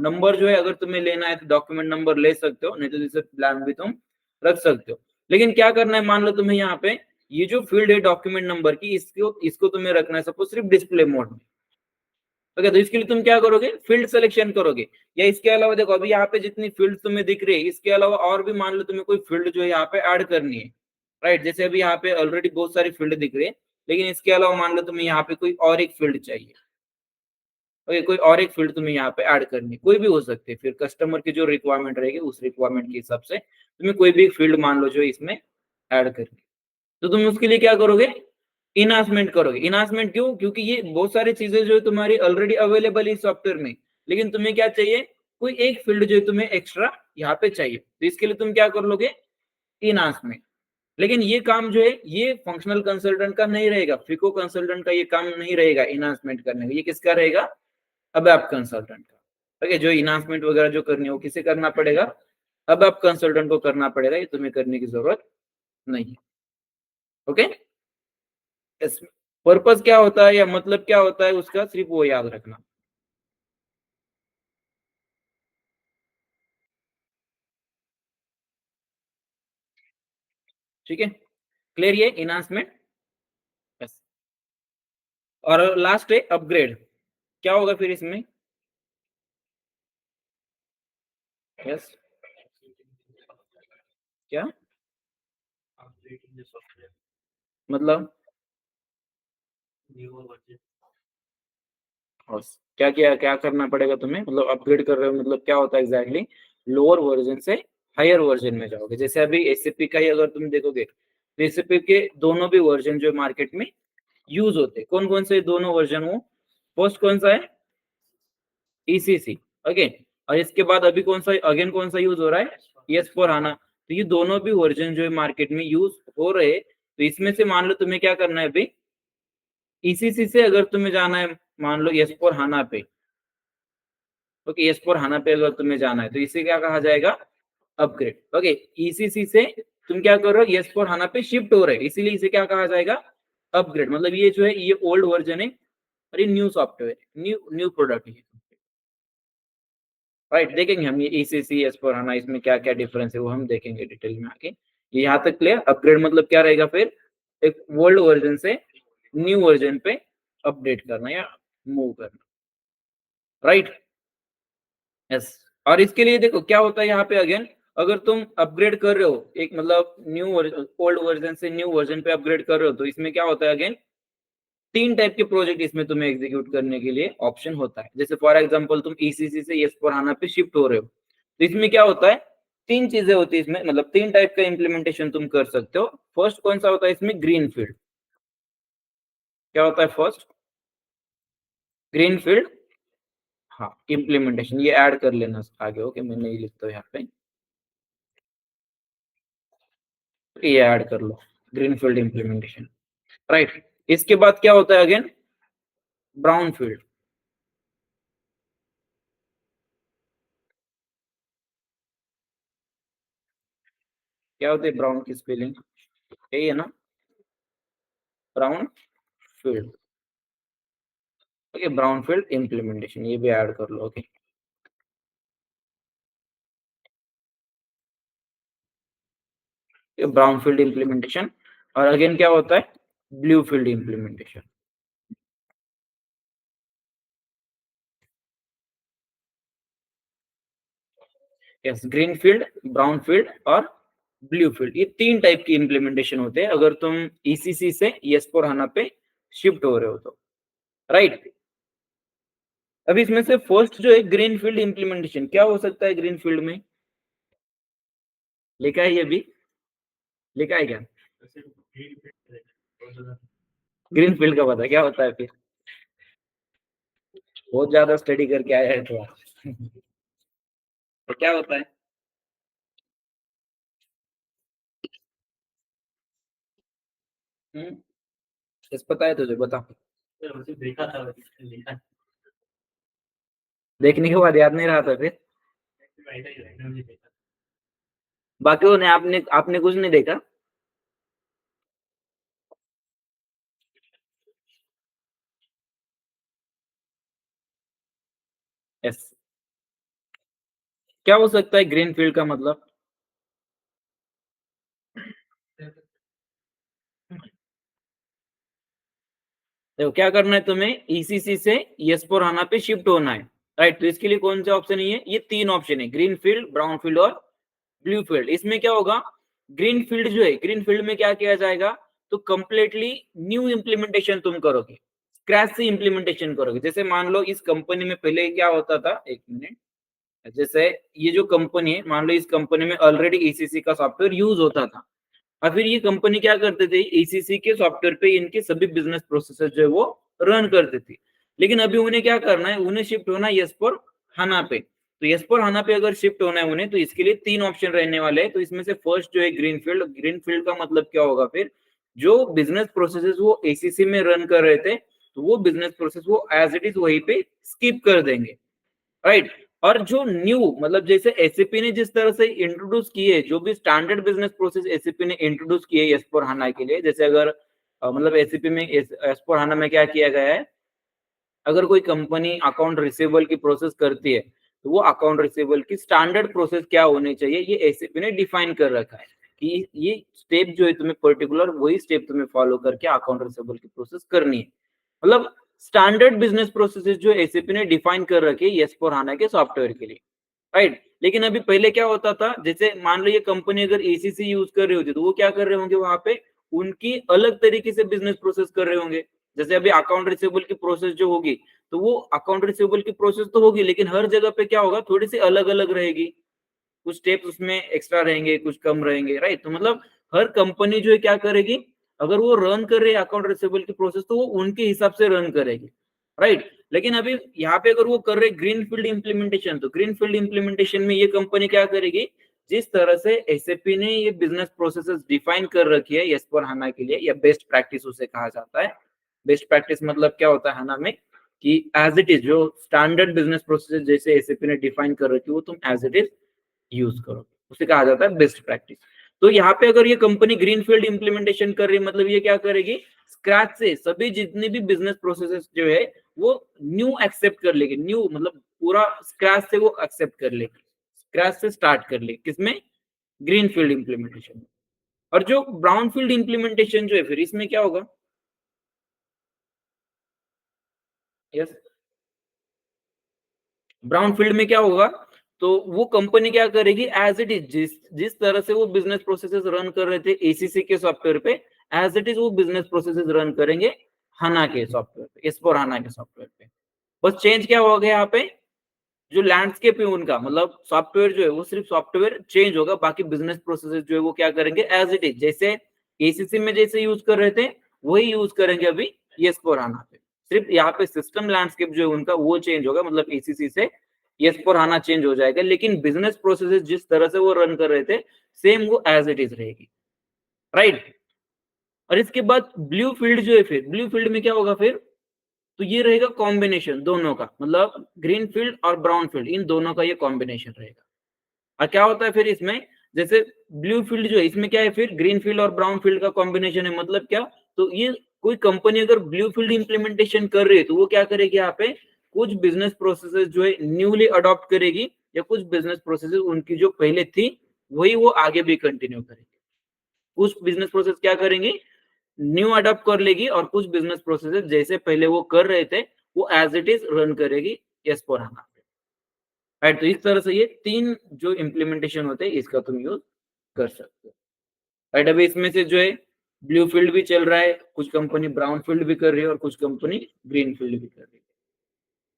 नंबर जो है अगर तुम्हें लेना है तो डॉक्यूमेंट नंबर ले सकते हो, नहीं तो जैसे प्लान भी तुम रख सकते हो। लेकिन क्या करना है, मान लो तुम्हें यहाँ पे ये जो फील्ड है डॉक्यूमेंट नंबर की, इसको इसको तुम्हें रखना है सपोज सिर्फ डिस्प्ले मोड में। ओके, तो इसके लिए तुम क्या करोगे, फील्ड सिलेक्शन करोगे, या इसके अलावा देखो अभी यहाँ पे जितनी फील्ड तुम्हें दिख रही है इसके अलावा और भी मान लो तुम्हें कोई फील्ड जो है यहाँ पे ऐड करनी है, राइट। जैसे अभी यहाँ पे ऑलरेडी बहुत सारी फील्ड दिख रही है, लेकिन इसके अलावा मान लो तुम्हें यहाँ पे कोई और एक फील्ड चाहिए, ओके, कोई और एक फील्ड तुम्हें यहाँ पे ऐड करनी है, कोई भी हो सकती है, फिर कस्टमर की जो रिक्वायरमेंट रहेगी उस रिक्वायरमेंट के हिसाब से तुम्हें कोई भी फील्ड मान लो जो इसमें ऐड करनी है, तो तुम उसके लिए क्या करोगे, इनहांसमेंट करोगे। इनहांसमेंट क्यों, क्योंकि ये बहुत सारी चीजें जो है तुम्हारी ऑलरेडी अवेलेबल है इस सॉफ्टवेयर में, लेकिन तुम्हें क्या चाहिए, कोई एक फील्ड जो है तुम्हें एक्स्ट्रा यहाँ पे चाहिए, तो इसके लिए तुम क्या कर लोगे, इनहांसमेंट। लेकिन ये काम जो है ये फंक्शनल कंसल्टेंट का नहीं रहेगा, फिको कंसल्टेंट का ये काम नहीं रहेगा इनहांसमेंट करने का, ये किसका रहेगा, अब आप कंसल्टेंट का। ओके, जो इनहांसमेंट वगैरह जो करनी है वो किसे करना पड़ेगा, अब आप कंसल्टेंट को करना पड़ेगा, ये तुम्हें करने की जरूरत नहीं है। ओके, पर्पस क्या होता है या मतलब क्या होता है उसका, सिर्फ वो याद रखना। ठीक है, क्लियर, ये इनहांसमेंट। यस। और लास्ट है अपग्रेड, क्या होगा फिर इसमें, यस, क्या, अपडेटिंग द सॉफ्टवेयर मतलब न्यू वर्जन क्या करना पड़ेगा तुम्हें, मतलब अपग्रेड कर रहे हो मतलब क्या होता है एग्जैक्टली, लोअर वर्जन से हायर वर्जन में जाओगे। जैसे अभी एसएपी का ही अगर तुम देखोगे तो एसएपी के दोनों भी वर्जन जो मार्केट में यूज होते हैं, कौन कौन से दोनों वर्जन हो, फर्स्ट कौन सा है ईसीसी, ओके, और इसके बाद अभी कौन सा अगेन कौन सा यूज हो रहा है एस फोर हाना। तो ये दोनों भी वर्जन जो है मार्केट में यूज हो रहे हैं। तो इसमें से मान लो तुम्हें क्या करना है अभी, ईसीसी से अगर तुम्हें जाना है मान लो एस फोर हाना पे, ओके, एस फोर हाना पे अगर तुम्हें जाना है तो इसे क्या कहा जाएगा, अपग्रेड, ओके। ईसीसी से तुम क्या कर रहे हो, एस फोर हाना पे शिफ्ट हो रहे हैं, इसीलिए इसे क्या कहा जाएगा, अपग्रेड। मतलब ये जो है ये ओल्ड वर्जन है और ये new software, new new product है, राइट। देखेंगे हम ये ईसीसी एस फोर हाना इसमें क्या क्या डिफरेंस है वो हम देखेंगे डिटेल में आके। ये यहाँ तक क्लियर। अपग्रेड मतलब क्या रहेगा फिर, एक ओल्ड वर्जन से न्यू वर्जन पे अपडेट करना या मूव करना, राइट, यस। और इसके लिए देखो क्या होता है यहाँ पे अगेन, अगर तुम अपग्रेड कर रहे हो एक मतलब न्यू ओल्ड वर्जन से न्यू वर्जन पे अपग्रेड कर रहे हो तो इसमें क्या होता है अगेन, तीन टाइप के प्रोजेक्ट इसमें तुम्हें एग्जीक्यूट करने के लिए ऑप्शन होता है। जैसे फॉर एग्जांपल तुम ईसीसी से एस फोर हाना पे शिफ्ट हो रहे हो तो इसमें क्या होता है, तीन चीजें होती है इसमें, मतलब तीन टाइप का इम्प्लीमेंटेशन तुम कर सकते हो। फर्स्ट कौन सा होता है इसमें, ग्रीन फील्ड। क्या होता है फर्स्ट, ग्रीन फील्ड, हाँ, इम्प्लीमेंटेशन। ये ऐड कर लेना आगे, ओके, मैं नहीं लिखता हूँ यहाँ पे, ये ऐड कर लो, ग्रीन फील्ड इम्प्लीमेंटेशन, राइट। इसके बाद क्या होता है अगेन, ब्राउन फील्ड। क्या होती है ब्राउन की स्पेलिंग, यही है ना, brown field, okay, brown field implementation, ये भी ऐड कर लो, ओके। ब्राउन फील्ड इम्प्लीमेंटेशन, और अगेन क्या होता है, blue field implementation. Yes, green field, brown field और ब्लू फील्ड, ये तीन टाइप की इम्प्लीमेंटेशन होते हैं अगर तुम ईसीसी से एस फोर हाना पे शिफ्ट हो रहे हो तो, राइट। अभी इसमें से फर्स्ट जो है ग्रीन फील्ड इम्प्लीमेंटेशन, क्या हो सकता है ग्रीन फील्ड में, लिखा है ये भी, लिखा है क्या, ग्रीन फील्ड का पता क्या होता है फिर, बहुत ज्यादा स्टडी करके आया है तो तो क्या होता है, इस पता है तुझे, बता। देखा था, देखा देखने के बाद याद नहीं रहा था फिर, देखा। बाकी ने आपने आपने कुछ नहीं देखा, यस। क्या हो सकता है ग्रीन फील्ड का मतलब, देखो क्या करना है तुम्हें, ईसीसी से एस फोर हाना पे शिफ्ट होना है, राइट। तो इसके लिए कौन से ऑप्शन है, ये तीन ऑप्शन है, ग्रीन फील्ड, ब्राउन फील्ड और ब्लू फील्ड। इसमें क्या होगा, ग्रीन फील्ड जो है, ग्रीन फील्ड में क्या किया जाएगा, तो कंप्लीटली न्यू इम्प्लीमेंटेशन तुम करोगे, स्क्रैच से इम्प्लीमेंटेशन करोगे। जैसे मान लो इस कंपनी में पहले क्या होता था, एक मिनट, जैसे ये जो कंपनी है मान लो इस कंपनी में ऑलरेडी ईसीसी का सॉफ्टवेयर यूज होता था, और फिर ये कंपनी क्या करते थे, ईसीसी के सॉफ्टवेयर पे इनके सभी बिजनेस प्रोसेसेस जो है वो रन करते थे। लेकिन अभी उन्हें क्या करना है, उन्हें शिफ्ट होना है एस फोर हाना पे। तो एस फोर हाना पे अगर शिफ्ट होना है उन्हें, तो इसके लिए तीन ऑप्शन रहने वाले हैं। तो इसमें से फर्स्ट जो है ग्रीन फील्ड, ग्रीन फील्ड का मतलब क्या होगा फिर, जो बिजनेस प्रोसेसेस वो एसीसी में रन कर रहे थे तो वो बिजनेस प्रोसेस वो एज इट इज वहीं पे स्किप कर देंगे, राइट। और जो न्यू मतलब जैसे एसएपी ने जिस तरह से इंट्रोड्यूस किए, जो भी स्टैंडर्ड बिजनेस प्रोसेस एसएपी ने इंट्रोड्यूस किए एस फोर हाना के लिए, जैसे अगर मतलब एसएपी में एस फोर हाना में क्या किया गया है, अगर कोई कंपनी अकाउंट रिसीवेबल की प्रोसेस करती है तो वो अकाउंट रिसीवेबल की स्टैंडर्ड प्रोसेस क्या होनी चाहिए, ये एसएपी ने डिफाइन कर रखा है कि ये स्टेप जो है तुम्हें पर्टिकुलर वही स्टेप तुम्हें फॉलो करके अकाउंट रिसीवेबल की प्रोसेस करनी है। मतलब स्टैंडर्ड बिजनेस प्रोसेसेस जो एसएपी ने डिफाइन कर रखी है एस फोर हाना के सॉफ्टवेयर के लिए, राइट। लेकिन अभी पहले क्या होता था, जैसे मान लो ये कंपनी अगर एसीसी यूज कर रही होती तो वो क्या कर रहे होंगे, वहां पे उनकी अलग तरीके से बिजनेस प्रोसेस कर रहे होंगे। जैसे अभी अकाउंट रिसीवेबल की प्रोसेस जो होगी, तो वो अकाउंट रिसीवेबल की प्रोसेस तो होगी, लेकिन हर जगह पे क्या होगा, थोड़ी सी अलग अलग रहेगी। कुछ स्टेप्स उसमें एक्स्ट्रा रहेंगे, कुछ कम रहेंगे, राइट। तो मतलब हर कंपनी जो है क्या करेगी, अगर वो रन कर रही है अकाउंट रिसीवेबल की प्रोसेस, तो वो उनके हिसाब से रन करेगी, राइट। लेकिन अभी यहाँ पे अगर वो कर रहे ग्रीन फील्ड इम्प्लीमेंटेशन, तो ग्रीन फील्ड इम्प्लीमेंटेशन में ये कंपनी क्या करेगी, जिस तरह से एसएपी ने ये बिजनेस प्रोसेसेस डिफाइन कर रखी है S/4HANA के लिए, या बेस्ट प्रैक्टिस उसे कहा जाता है। बेस्ट प्रैक्टिस मतलब क्या होता है HANA में, कि एज इट इज जो स्टैंडर्ड बिजनेस प्रोसेस जैसे एसएपी ने डिफाइन कर रखी है, वो तुम एज इट इज यूज करो, उसे कहा जाता है बेस्ट प्रैक्टिस। तो यहाँ पे अगर ये कंपनी ग्रीनफील्ड इंप्लीमेंटेशन कर रही है, मतलब ये क्या करेगी, स्क्रैच से सभी जितने भी बिजनेस प्रोसेसेस जो है वो न्यू एक्सेप्ट कर लेगी। न्यू मतलब पूरा स्क्रैच से वो एक्सेप्ट कर लेगी, स्क्रैच से स्टार्ट कर लेगी, किसमें, ग्रीनफील्ड इंप्लीमेंटेशन में। और जो ब्राउनफील्ड इंप्लीमेंटेशन जो है, फिर इसमें क्या होगा, यस, ब्राउन फील्ड में क्या होगा, तो वो कंपनी क्या करेगी, एज इट इज जिस तरह से वो बिजनेस प्रोसेसेस रन कर रहे थे एसीसी के सॉफ्टवेयर पे, एज इट इज वो बिजनेस प्रोसेसेस रन करेंगे हाना के सॉफ्टवेयर पे, S/4HANA के सॉफ्टवेयर पे। बस चेंज क्या हो गया यहाँ पे, जो लैंडस्केप है उनका, मतलब सॉफ्टवेयर जो है वो सिर्फ सॉफ्टवेयर चेंज होगा, बाकी बिजनेस प्रोसेसेस जो है वो क्या करेंगे, एज इट इज जैसे एसीसी में जैसे यूज कर रहे थे वही यूज करेंगे अभी S/4HANA पे। सिर्फ यहाँ पे सिस्टम लैंडस्केप जो है उनका वो चेंज होगा, मतलब एसीसी से S/4HANA चेंज हो जाएगा, लेकिन बिजनेस प्रोसेसेस जिस तरह से वो रन कर रहे थे सेम वो एज इट इज रहेगी, राइट। और इसके बाद ब्लू फील्ड जो है, फिर ब्लू फील्ड में क्या होगा फिर, तो ये रहेगा कॉम्बिनेशन दोनों का, मतलब ग्रीन फील्ड और ब्राउन फील्ड, इन दोनों का ये कॉम्बिनेशन रहेगा। और क्या होता है फिर इसमें, जैसे ब्लू फील्ड जो है इसमें क्या है, फिर ग्रीन फील्ड और ब्राउन फील्ड का कॉम्बिनेशन है, मतलब क्या, तो ये कोई कंपनी अगर ब्लू फील्ड इंप्लीमेंटेशन कर रही है, तो वो क्या करेगी, यहाँ पे कुछ बिजनेस प्रोसेसेस जो है न्यूली अडॉप्ट करेगी, या कुछ बिजनेस प्रोसेसेस उनकी जो पहले थी वही वो आगे भी कंटिन्यू करेगी। कुछ बिजनेस प्रोसेस क्या करेंगे, न्यू अडॉप्ट कर लेगी, और कुछ बिजनेस प्रोसेसेस जैसे पहले वो कर रहे थे वो एज इट इज रन करेगी S/4HANA पे, राइट। तो इस तरह से ये 3 जो इम्प्लीमेंटेशन होते हैं इसका तुम यूज कर सकते हो, राइट। अभी इसमें से जो है ब्लू फील्ड भी चल रहा है, कुछ कंपनी ब्राउन फील्ड भी कर रही है, और कुछ कंपनी ग्रीन फील्ड भी कर रही है,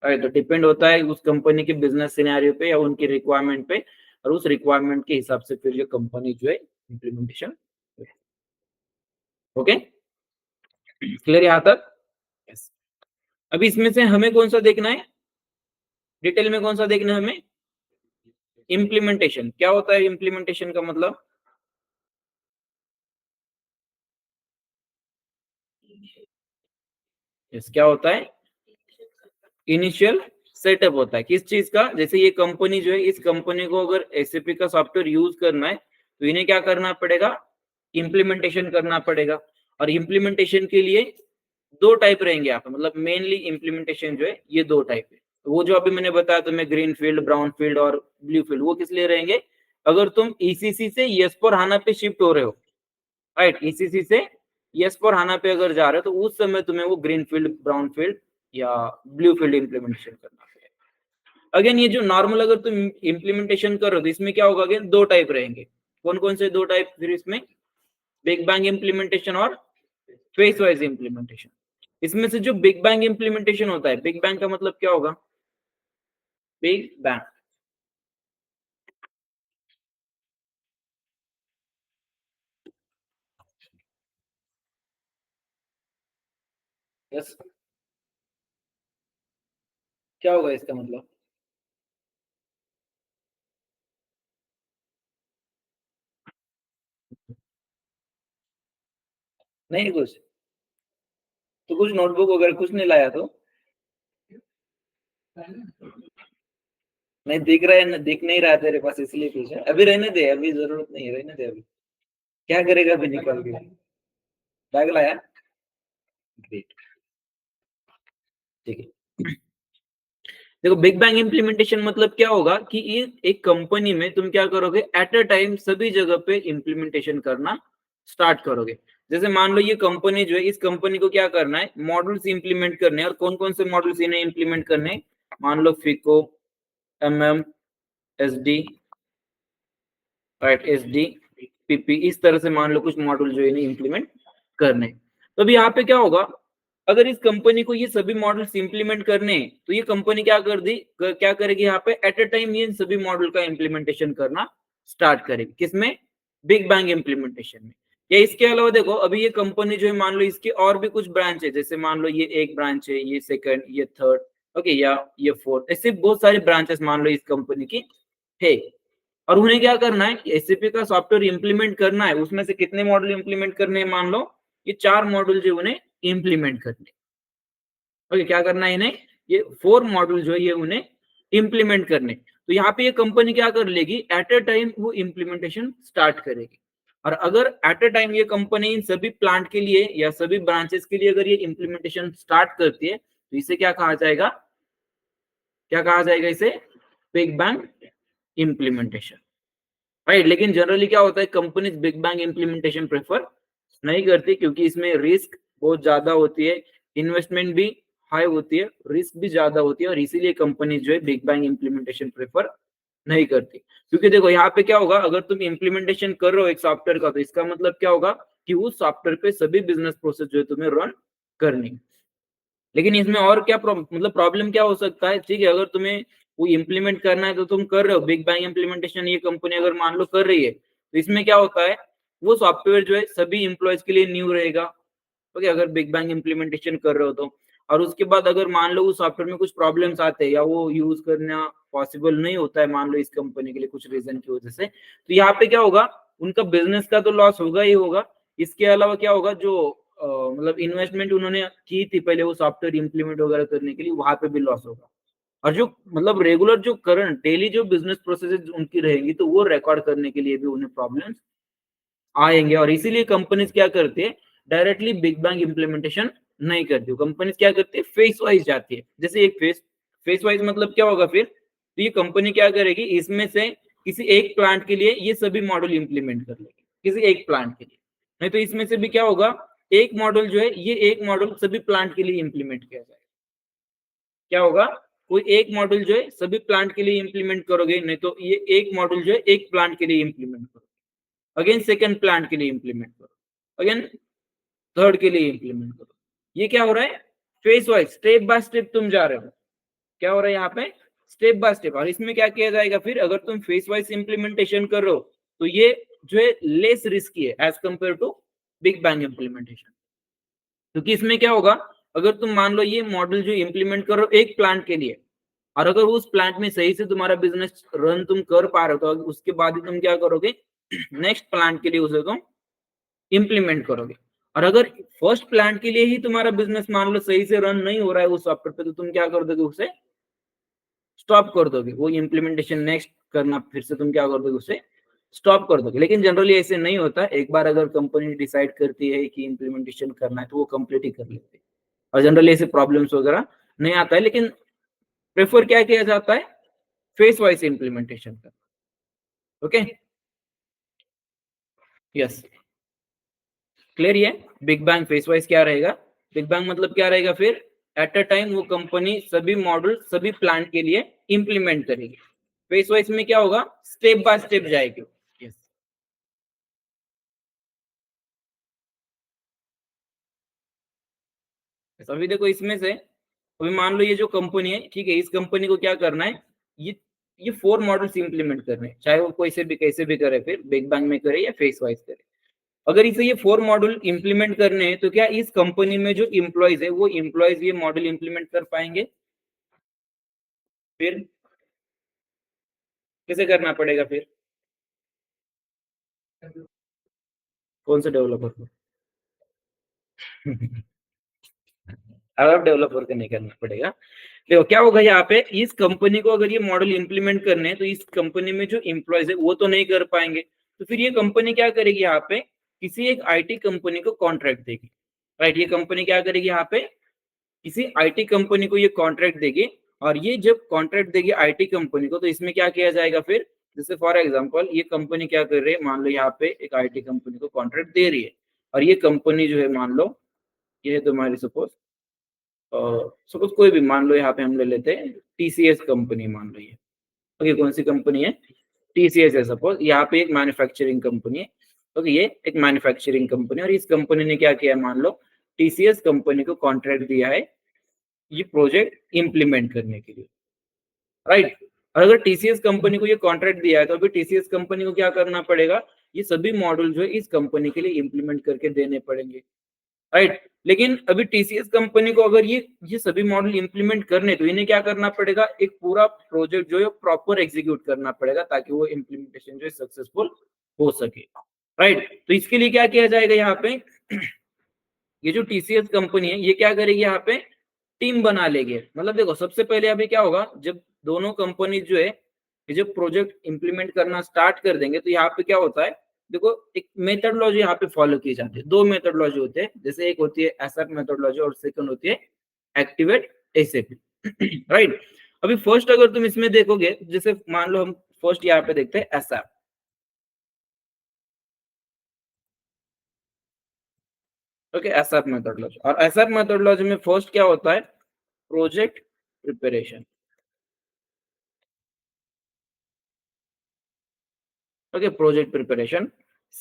राइट। तो डिपेंड होता है उस कंपनी के बिजनेस सिनेरियो पे या उनकी रिक्वायरमेंट पे, और उस रिक्वायरमेंट के हिसाब से फिर ये कंपनी जो है इम्प्लीमेंटेशन, ओके, क्लियर यहाँ तक, यस। अभी इसमें से हमें कौन सा देखना है, डिटेल में कौन सा देखना है हमें, इम्प्लीमेंटेशन। क्या होता है इम्प्लीमेंटेशन का मतलब, यस, क्या होता है, इनिशियल सेटअप होता है किस चीज का, जैसे ये कंपनी जो है, इस कंपनी को अगर एसएपी का सॉफ्टवेयर यूज करना है, तो इन्हें क्या करना पड़ेगा, इम्प्लीमेंटेशन करना पड़ेगा। और इम्प्लीमेंटेशन के लिए 2 टाइप रहेंगे यहाँ पे, मतलब मेनली इम्प्लीमेंटेशन जो है ये 2 टाइप है। वो जो अभी मैंने बताया तुम्हें, ग्रीन फील्ड, ब्राउन फील्ड और ब्लू फील्ड, वो किस लिए रहेंगे, अगर तुम ईसीसी से S/4HANA पे शिफ्ट हो रहे हो, राइट, ईसीसी से S/4HANA पे अगर जा रहे हो, तो उस समय तुम्हें वो ग्रीन फील्ड, ब्राउन फील्ड या ब्लू फील्ड इम्प्लीमेंटेशन करना पड़ेगा। अगेन ये जो नॉर्मल अगर तुम इम्प्लीमेंटेशन कर रहे हो, तो इसमें क्या होगा, अगेन 2 टाइप रहेंगे। कौन कौन से 2 टाइप फिर इसमें, बिग बैंग इम्प्लीमेंटेशन और फेस वाइज इम्प्लीमेंटेशन। इसमें से जो बिग बैंग इम्प्लीमेंटेशन होता है, बिग बैंग का मतलब क्या होगा, बिग बैंग, यस, क्या होगा इसका मतलब, नहीं कुछ, तो कुछ नोटबुक वगैरह कुछ नहीं लाया तो, नहीं दिख रहा है, दिख नहीं रहा तेरे पास इसलिए पूछा। अभी रहने दे, अभी जरूरत नहीं है, रहने दे अभी, क्या करेगा अभी निकाल के, बैग लाया, ग्रेट, ठीक है। देखो बिग बैंग इम्प्लीमेंटेशन मतलब क्या होगा, कि ये एक कंपनी में तुम क्या करोगे, एट अ टाइम सभी जगह पे इम्प्लीमेंटेशन करना स्टार्ट करोगे। जैसे मान लो ये कंपनी जो है, इस कंपनी को क्या करना है, मॉडल्स इंप्लीमेंट करने हैं, और कौन कौन से मॉडल्स इन्हें इंप्लीमेंट करने हैं, मान लो फिको, MM, SD, right, SD, PP, इस तरह से मान लो कुछ मॉडल जो इन्हें इंप्लीमेंट करने। तो अभी यहाँ पे क्या होगा, अगर इस कंपनी को ये सभी मॉडल्स इंप्लीमेंट करने हैं, तो ये कंपनी क्या करेगी यहाँ पे, एट अ टाइम ये सभी मॉडल का इंप्लीमेंटेशन करना स्टार्ट करेगी। किसमें? बिग बैंग इंप्लीमेंटेशन में। या इसके अलावा देखो, अभी ये कंपनी जो है, मान लो इसके और भी कुछ ब्रांच है, जैसे मान लो ये एक ब्रांच है, ये सेकंड, ये थर्ड, ओके, या ये फोर्थ, ऐसे बहुत सारे ब्रांचेस मान लो इस कंपनी की है। और उन्हें क्या करना है, एसएपी का सॉफ्टवेयर इंप्लीमेंट करना है। उसमें से कितने मॉडल इंप्लीमेंट करने हैं, मान लो ये 4 मॉडल जो उन्हें इंप्लीमेंट करने। ओके, क्या करना है इन्हें, ये 4 मॉडल जो है ये उन्हें इंप्लीमेंट करने। तो यहाँ पे ये कंपनी क्या कर लेगी, एट अ टाइम वो इंप्लीमेंटेशन स्टार्ट करेगी। और अगर एट अ टाइम ये कंपनी इन सभी प्लांट के लिए या सभी ब्रांचेस के लिए अगर ये इंप्लीमेंटेशन स्टार्ट करती है, तो इसे क्या कहा जाएगा, क्या कहा जाएगा इसे, बिग बैंग इंप्लीमेंटेशन, राइट। लेकिन जनरली क्या होता है, companies big bang implementation prefer नहीं करती, क्योंकि इसमें रिस्क बहुत ज्यादा होती है, इन्वेस्टमेंट भी हाई होती है, रिस्क भी ज्यादा होती है, और इसीलिए कंपनी जो है बिग बैंग इंप्लीमेंटेशन प्रेफर नहीं करती। क्योंकि देखो यहाँ पे क्या होगा, अगर तुम इंप्लीमेंटेशन कर रहे हो एक सॉफ्टवेयर का, तो इसका मतलब क्या होगा कि उस सॉफ्टवेयर पे सभी बिजनेस प्रोसेस जो है तुम्हें रन करनी। लेकिन इसमें और क्या मतलब प्रॉब्लम क्या हो सकता है, ठीक है, अगर तुम्हें वो इम्प्लीमेंट करना है तो तुम कर रहे हो, बिग बैंग इम्प्लीमेंटेशन ये कंपनी अगर मान लो कर रही है, तो इसमें क्या होता है, वो सॉफ्टवेयर जो है सभी एम्प्लॉयज के लिए न्यू रहेगा। ओके, अगर बिग बैंग इम्प्लीमेंटेशन कर रहे हो तो। और उसके बाद अगर मान लो उस सॉफ्टवेयर में कुछ प्रॉब्लम्स आते हैं या वो यूज करना पॉसिबल नहीं होता है, मान लो इस कंपनी के लिए कुछ रीजन की वजह से, तो यहाँ पे क्या होगा, उनका बिजनेस का तो लॉस होगा ही होगा। इसके अलावा क्या होगा, जो मतलब इन्वेस्टमेंट उन्होंने की थी पहले वो सॉफ्टवेयर इंप्लीमेंट वगैरह करने के लिए, वहां पे भी लॉस होगा। और जो मतलब रेगुलर जो करंट डेली जो बिजनेस प्रोसेसेस उनकी रहेंगी, तो वो रिकॉर्ड करने के लिए भी उन्हें प्रॉब्लम्स आएंगे। और इसीलिए कंपनीज क्या करती है, डायरेक्टली बिग बैंग इंप्लीमेंटेशन नहीं करती। कंपनीज क्या करती है, फेस वाइज जाती है। जैसे एक फेस वाइज मतलब क्या होगा फिर, तो ये कंपनी क्या करेगी, इसमें से किसी एक प्लांट के लिए ये सभी मॉडल इंप्लीमेंट कर लेगी, किसी एक प्लांट के लिए। नहीं तो इसमें से भी क्या होगा, एक मॉडल जो है, ये एक मॉडल सभी प्लांट के लिए इंप्लीमेंट किया जाएगा। क्या होगा, कोई एक मॉडल जो है सभी प्लांट के लिए इंप्लीमेंट करोगे, नहीं तो ये एक मॉडल जो है एक प्लांट के लिए इंप्लीमेंट करो, अगेन सेकंड प्लांट के लिए इंप्लीमेंट करो, अगेन थर्ड के लिए इंप्लीमेंट करो। ये क्या हो रहा है, face wise step by step तुम जा रहे हो। क्या हो रहा है यहाँ पे, स्टेप बाय स्टेप। और इसमें क्या किया जाएगा फिर, अगर तुम फेस वाइज इंप्लीमेंटेशन कर रहे हो, तो ये जो है लेस रिस्की है as compared to big bang implementation. क्योंकि इसमें क्या होगा, अगर तुम मान लो ये मॉडल जो इंप्लीमेंट करो एक प्लांट के लिए, और अगर उस प्लांट में सही से तुम्हारा बिजनेस रन तुम कर पा रहे हो, तो उसके बाद ही तुम क्या करोगे, नेक्स्ट प्लांट के लिए उसे तुम इंप्लीमेंट करोगे। और अगर फर्स्ट प्लांट के लिए ही तुम्हारा बिजनेस मान लो सही से रन नहीं हो रहा है उस सॉफ्टवेयर पे, तो तुम क्या कर दोगे, उसे स्टॉप कर दोगे। वो इम्प्लीमेंटेशन नेक्स्ट करना फिर से तुम क्या कर दोगे, उसे स्टॉप कर दोगे। लेकिन जनरली ऐसे नहीं होता, एक बार अगर कंपनी डिसाइड करती है कि इम्प्लीमेंटेशन करना है, तो वो कंप्लीट ही कर लेते हैं। और जनरली ऐसे प्रॉब्लम्स वगैरह नहीं आता है। लेकिन प्रेफर क्या किया जाता है, फेस वाइज इम्प्लीमेंटेशन का। ओके, यस, क्लियर है। बिग बैंग फेस वाइज क्या रहेगा, बिग बैंग मतलब क्या रहेगा फिर, एट अ टाइम वो कंपनी सभी मॉडल सभी प्लांट के लिए इंप्लीमेंट करेगी। फेस वाइज में क्या होगा, स्टेप बाय स्टेप जाएगी। यस, अभी देखो इसमें से, अभी मान लो ये जो कंपनी है, ठीक है, इस कंपनी को क्या करना है, ये 4 मॉडल्स इंप्लीमेंट करने हैं, चाहे वो कोई से भी कैसे भी करे, फिर बिग बैंग में करे या फेस वाइज करे। अगर इसे ये 4 मॉड्यूल इंप्लीमेंट करने हैं, तो क्या इस कंपनी में जो इम्प्लॉयज है, वो इम्प्लॉयज ये मॉडल इंप्लीमेंट कर पाएंगे, फिर कैसे करना पड़ेगा फिर, कौन से डेवलपर को अरब डेवलपर को नहीं करना पड़ेगा। देखो क्या होगा, यहाँ पे इस कंपनी को अगर ये मॉडल इंप्लीमेंट करने हैं, तो इस कंपनी में जो इम्प्लॉयज है वो तो नहीं कर पाएंगे। तो फिर ये कंपनी क्या करेगी, यहाँ पे किसी एक आईटी कंपनी को कॉन्ट्रैक्ट देगी, राइट। ये कंपनी क्या करेगी, यहाँ पे किसी आईटी कंपनी को ये कॉन्ट्रैक्ट देगी। और ये जब कॉन्ट्रैक्ट देगी आईटी कंपनी को, तो इसमें क्या किया जाएगा फिर, जैसे फॉर एग्जांपल ये कंपनी क्या कर रही है, मान लो यहाँ पे एक आईटी कंपनी को कॉन्ट्रैक्ट दे रही है, और ये कंपनी जो है मान लो ये है तुम्हारी सपोज कोई भी, मान लो यहाँ पे हम ले लेते हैं टीसीएस कंपनी, मान लो ये, ओके, कौन सी कंपनी है, टीसीएस है सपोज। यहाँ पे एक मैन्युफैक्चरिंग कंपनी है, ओके, ये एक मैन्युफैक्चरिंग कंपनी, और इस कंपनी ने क्या किया, मान लो टीसीएस कंपनी को कॉन्ट्रैक्ट दिया है ये प्रोजेक्ट इंप्लीमेंट करने के लिए, राइट। और अगर टीसीएस कंपनी को ये कॉन्ट्रैक्ट दिया है तो अभी टीसीएस कंपनी को क्या करना पड़ेगा, ये सभी मॉड्यूल जो है इस कंपनी के लिए इंप्लीमेंट करके देने पड़ेंगे, राइट। लेकिन अभी टीसीएस कंपनी को अगर ये सभी मॉडल इंप्लीमेंट करने, तो इन्हें क्या करना पड़ेगा, एक पूरा प्रोजेक्ट जो है प्रॉपर एग्जीक्यूट करना पड़ेगा ताकि वो इंप्लीमेंटेशन जो है सक्सेसफुल हो सके, राइट। तो इसके लिए क्या किया जाएगा, यहाँ पे ये जो टीसीएस कंपनी है ये क्या करेगी, यहाँ पे टीम बना लेगी। मतलब देखो, सबसे पहले अभी क्या होगा, जब दोनों कंपनी जो है ये जब प्रोजेक्ट इंप्लीमेंट करना स्टार्ट कर देंगे, तो यहाँ पे क्या होता है, देखो एक मेथडोलॉजी यहाँ पे फॉलो की जाती है। दो मेथडोलॉजी होते हैं, जैसे एक होती है एसएप मेथडोलॉजी और सेकंड होती है एक्टिवेट एसएपी, राइट। अभी फर्स्ट अगर तुम इसमें देखोगे, जैसे मान लो हम फर्स्ट यहाँ पे देखते हैं एसएप, ओके, एसएप मेथडोलॉजी। और एसएप मेथडोलॉजी में फर्स्ट क्या होता है, project preparation, okay, project preparation.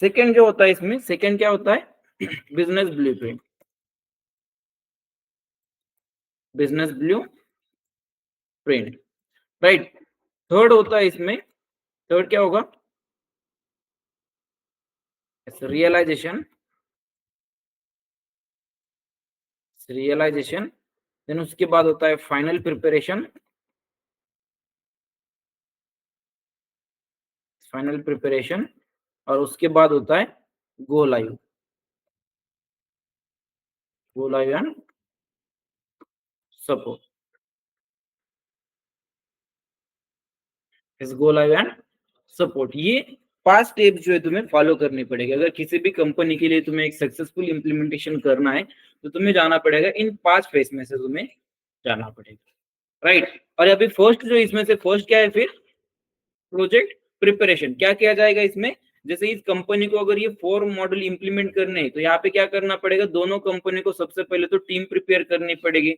Second जो होता है इसमें, सेकंड क्या होता है, business blueprint, business blueprint, right. Third होता है इसमें, थर्ड क्या होगा, रियलाइजेशन, रियलाइजेशन। देन उसके बाद होता है फाइनल प्रिपरेशन, फाइनल प्रिपरेशन। और उसके बाद होता है go live, go live and support, इस गो लाइव एंड सपोर्ट। ये 5 स्टेप जो है तुम्हें फॉलो करनी पड़ेगी। अगर किसी भी कंपनी के लिए तुम्हें एक सक्सेसफुल इंप्लीमेंटेशन करना है तो तुम्हें जाना पड़ेगा इन 5 फेज में से, तुम्हें जाना पड़ेगा, राइट। और अभी फर्स्ट जो इसमें से फर्स्ट क्या है, फिर प्रोजेक्ट प्रिपरेशन। क्या किया जाएगा इसमें, जैसे इस कंपनी को अगर ये 4 मॉडल इंप्लीमेंट करने हैं, तो यहाँ पे क्या करना पड़ेगा, दोनों कंपनी को सबसे पहले तो टीम प्रिपेयर करनी पड़ेगी।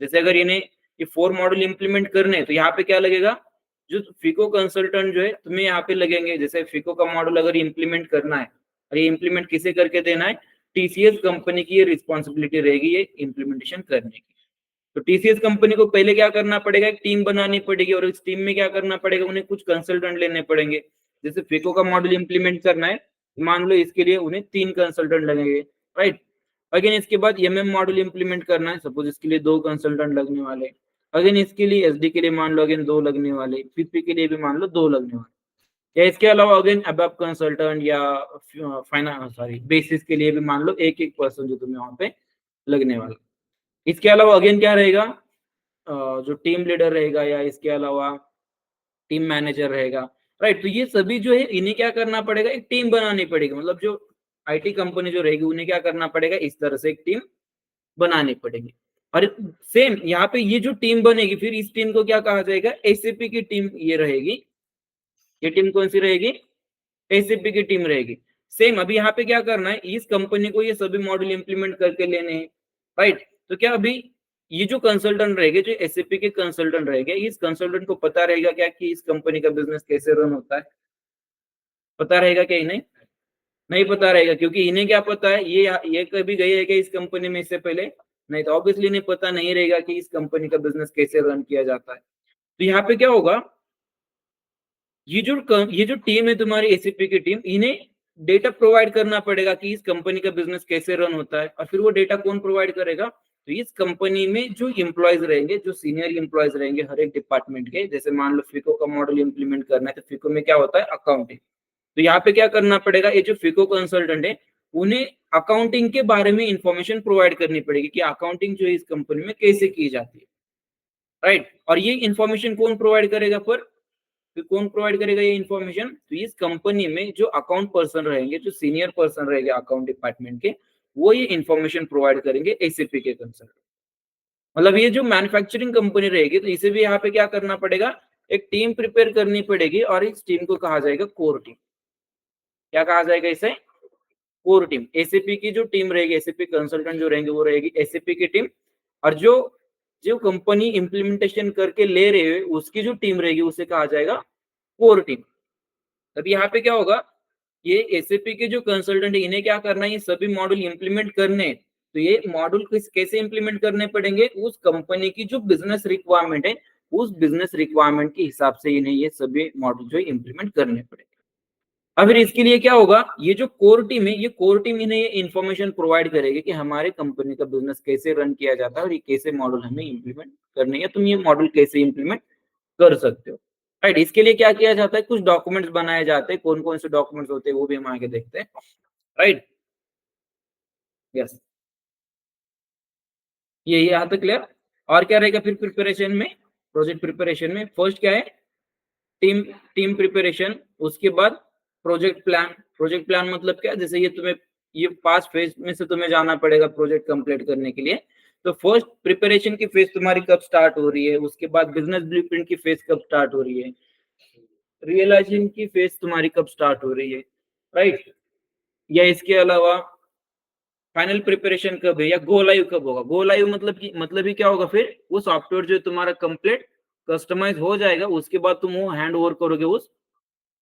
जैसे अगर इन्हें ये 4 मॉडल इंप्लीमेंट करने हैं, तो यहाँ पे क्या लगेगा, जो फिको कंसल्टेंट जो है तुम्हें यहाँ पे लगेंगे। जैसे फिको का मॉडल अगर इंप्लीमेंट करना है, और ये इंप्लीमेंट किसे करके देना है, टीसीएस कंपनी की ये रिस्पॉन्सिबिलिटी रहेगी ये इंप्लीमेंटेशन करने की। तो टीसीएस कंपनी को पहले क्या करना पड़ेगा, एक टीम बनानी पड़ेगी, और इस टीम में क्या करना पड़ेगा, उन्हें कुछ कंसल्टेंट लेने पड़ेंगे। जैसे फिको का मॉडल इंप्लीमेंट करना है, मान लो इसके लिए उन्हें 3 कंसल्टेंट लगेंगे, राइट। अगेन इसके बाद एमएम मॉडल इंप्लीमेंट करना है, सपोज इसके लिए 2 कंसल्टेंट लगने वाले। अगेन इसके लिए एसडी के लिए मान लो अगेन 2 लगने वाले, पीपी के लिए भी मान लो 2 लगने वाले। या इसके अलावा अगेन अबब कंसल्टेंट या फाइनेंस सॉरी बेसिस के लिए भी मान लो एक एक पर्सन जो तुम्हें वहां पे लगने वाला। इसके अलावा अगेन क्या रहेगा, जो टीम लीडर रहेगा या इसके अलावा टीम मैनेजर रहेगा, राइट। तो ये सभी जो है इन्हें क्या करना पड़ेगा, एक टीम बनानी पड़ेगी। मतलब जो आईटी कंपनी जो रहेगी उन्हें क्या करना पड़ेगा, इस तरह से एक टीम बनानी पड़ेगी। और सेम यहाँ पे ये जो टीम बनेगी, फिर इस टीम को क्या कहा जाएगा, एसीपी की टीम ये रहेगी। ये टीम कौन सी रहेगी, एसीपी की टीम रहेगी। सेम अभी यहाँ पे क्या करना है, इस कंपनी को ये सभी मॉडल इंप्लीमेंट करके लेने हैं, राइट। तो क्या अभी ये जो कंसल्टेंट रहेंगे, जो एसएपी के कंसल्टेंट रहेंगे, इस कंसल्टेंट को पता रहेगा क्या कि इस कंपनी का बिजनेस कैसे रन होता है, पता रहेगा क्या इन्हें, नहीं पता रहेगा। क्योंकि इन्हें क्या पता है, ये कभी गए है क्या इस कंपनी में इससे पहले, नहीं। तो ऑब्वियसली इन्हें पता नहीं रहेगा कि इस कंपनी का बिजनेस कैसे रन किया जाता है। तो यहाँ पे क्या होगा, ये जो टीम है तुम्हारी एसीपी की टीम, इन्हें डेटा प्रोवाइड करना पड़ेगा कि इस कंपनी का बिजनेस कैसे रन होता है। और फिर वो डेटा कौन प्रोवाइड करेगा, तो इस कंपनी में जो एम्प्लॉयज रहेंगे, जो सीनियर एम्प्लॉयज रहेंगे हर एक डिपार्टमेंट के। जैसे मान लो फिको का मॉडल इंप्लीमेंट करना है, तो फिको में क्या होता है, अकाउंटिंग। तो यहाँ पे क्या करना पड़ेगा, ये जो फिको कंसल्टेंट है उन्हें अकाउंटिंग के बारे में इंफॉर्मेशन प्रोवाइड करनी पड़ेगी कि अकाउंटिंग जो है इस कंपनी में कैसे की जाती है, राइट। और ये इंफॉर्मेशन कौन प्रोवाइड करेगा, फिर कौन प्रोवाइड करेगा ये इन्फॉर्मेशन, तो इस कंपनी में जो अकाउंट पर्सन रहेंगे, जो सीनियर पर्सन रहेंगे अकाउंट डिपार्टमेंट के, वो ये इन्फॉर्मेशन प्रोवाइड करेंगे एसीपी के कंसल्टेंट। मतलब ये जो मैन्युफैक्चरिंग कंपनी रहेगी, तो इसे भी यहाँ पे क्या करना पड़ेगा, एक टीम प्रिपेयर करनी पड़ेगी। और इस टीम को कहा जाएगा कोर टीम। क्या कहा जाएगा इसे, कोर टीम। एसीपी की जो टीम रहेगी, एसीपी कंसल्टेंट जो रहेंगे वो रहेगी एसीपी की टीम। और जो जो कंपनी इंप्लीमेंटेशन करके ले रहे हैं उसकी जो टीम रहेगी उसे कहा जाएगा कोर टीम। अब यहाँ पे क्या होगा, ये एसएपी के जो कंसल्टेंट है इन्हें क्या करना है, ये सभी मॉड्यूल इंप्लीमेंट करने हैं। तो ये मॉड्यूल कैसे इंप्लीमेंट करने पड़ेंगे, उस कंपनी की जो बिजनेस रिक्वायरमेंट है उस बिजनेस रिक्वायरमेंट के हिसाब से इन्हें ये सभी मॉड्यूल जो इंप्लीमेंट करने पड़ेंगे। अब फिर इसके लिए क्या होगा, ये जो कोर टीम है, ये कोर टीम इन्हें ये इन्फॉर्मेशन प्रोवाइड करेगी कि हमारे कंपनी का बिजनेस कैसे रन किया जाता है और ये कैसे मॉडल हमें इंप्लीमेंट करने हैं, तुम ये मॉडल कैसे इंप्लीमेंट कर सकते हो। राइट, इसके लिए क्या किया जाता है, कुछ डॉक्यूमेंट्स बनाए जाते हैं, कौन कौन से डॉक्यूमेंट्स होते हैं वो भी हम आगे देखते हैं। राइट, यस, ये यहाँ तक क्लियर। और क्या रहेगा फिर प्रिपरेशन में, प्रोजेक्ट प्रिपरेशन में फर्स्ट क्या है, टीम टीम प्रिपरेशन, उसके बाद प्रोजेक्ट प्लान। प्रोजेक्ट प्लान मतलब क्या, जैसे ये तुम्हें ये 5 फेज में से तुम्हें जाना पड़ेगा प्रोजेक्ट कंप्लीट करने के लिए। तो फर्स्ट प्रिपरेशन की फेज तुम्हारी कब स्टार्ट हो रही है, उसके बाद बिजनेस ब्लूप्रिंट की फेज कब स्टार्ट हो रही है, रियलाइजेशन की फेज तुम्हारी कब स्टार्ट हो रही है। राइट, या इसके अलावा फाइनल प्रिपरेशन कब है, या गो लाइव कब होगा। गो लाइव मतलब ही क्या होगा, फिर वो सॉफ्टवेयर जो तुम्हारा कंप्लीट कस्टमाइज हो जाएगा, उसके बाद तुम वो हैंड ओवर करोगे उस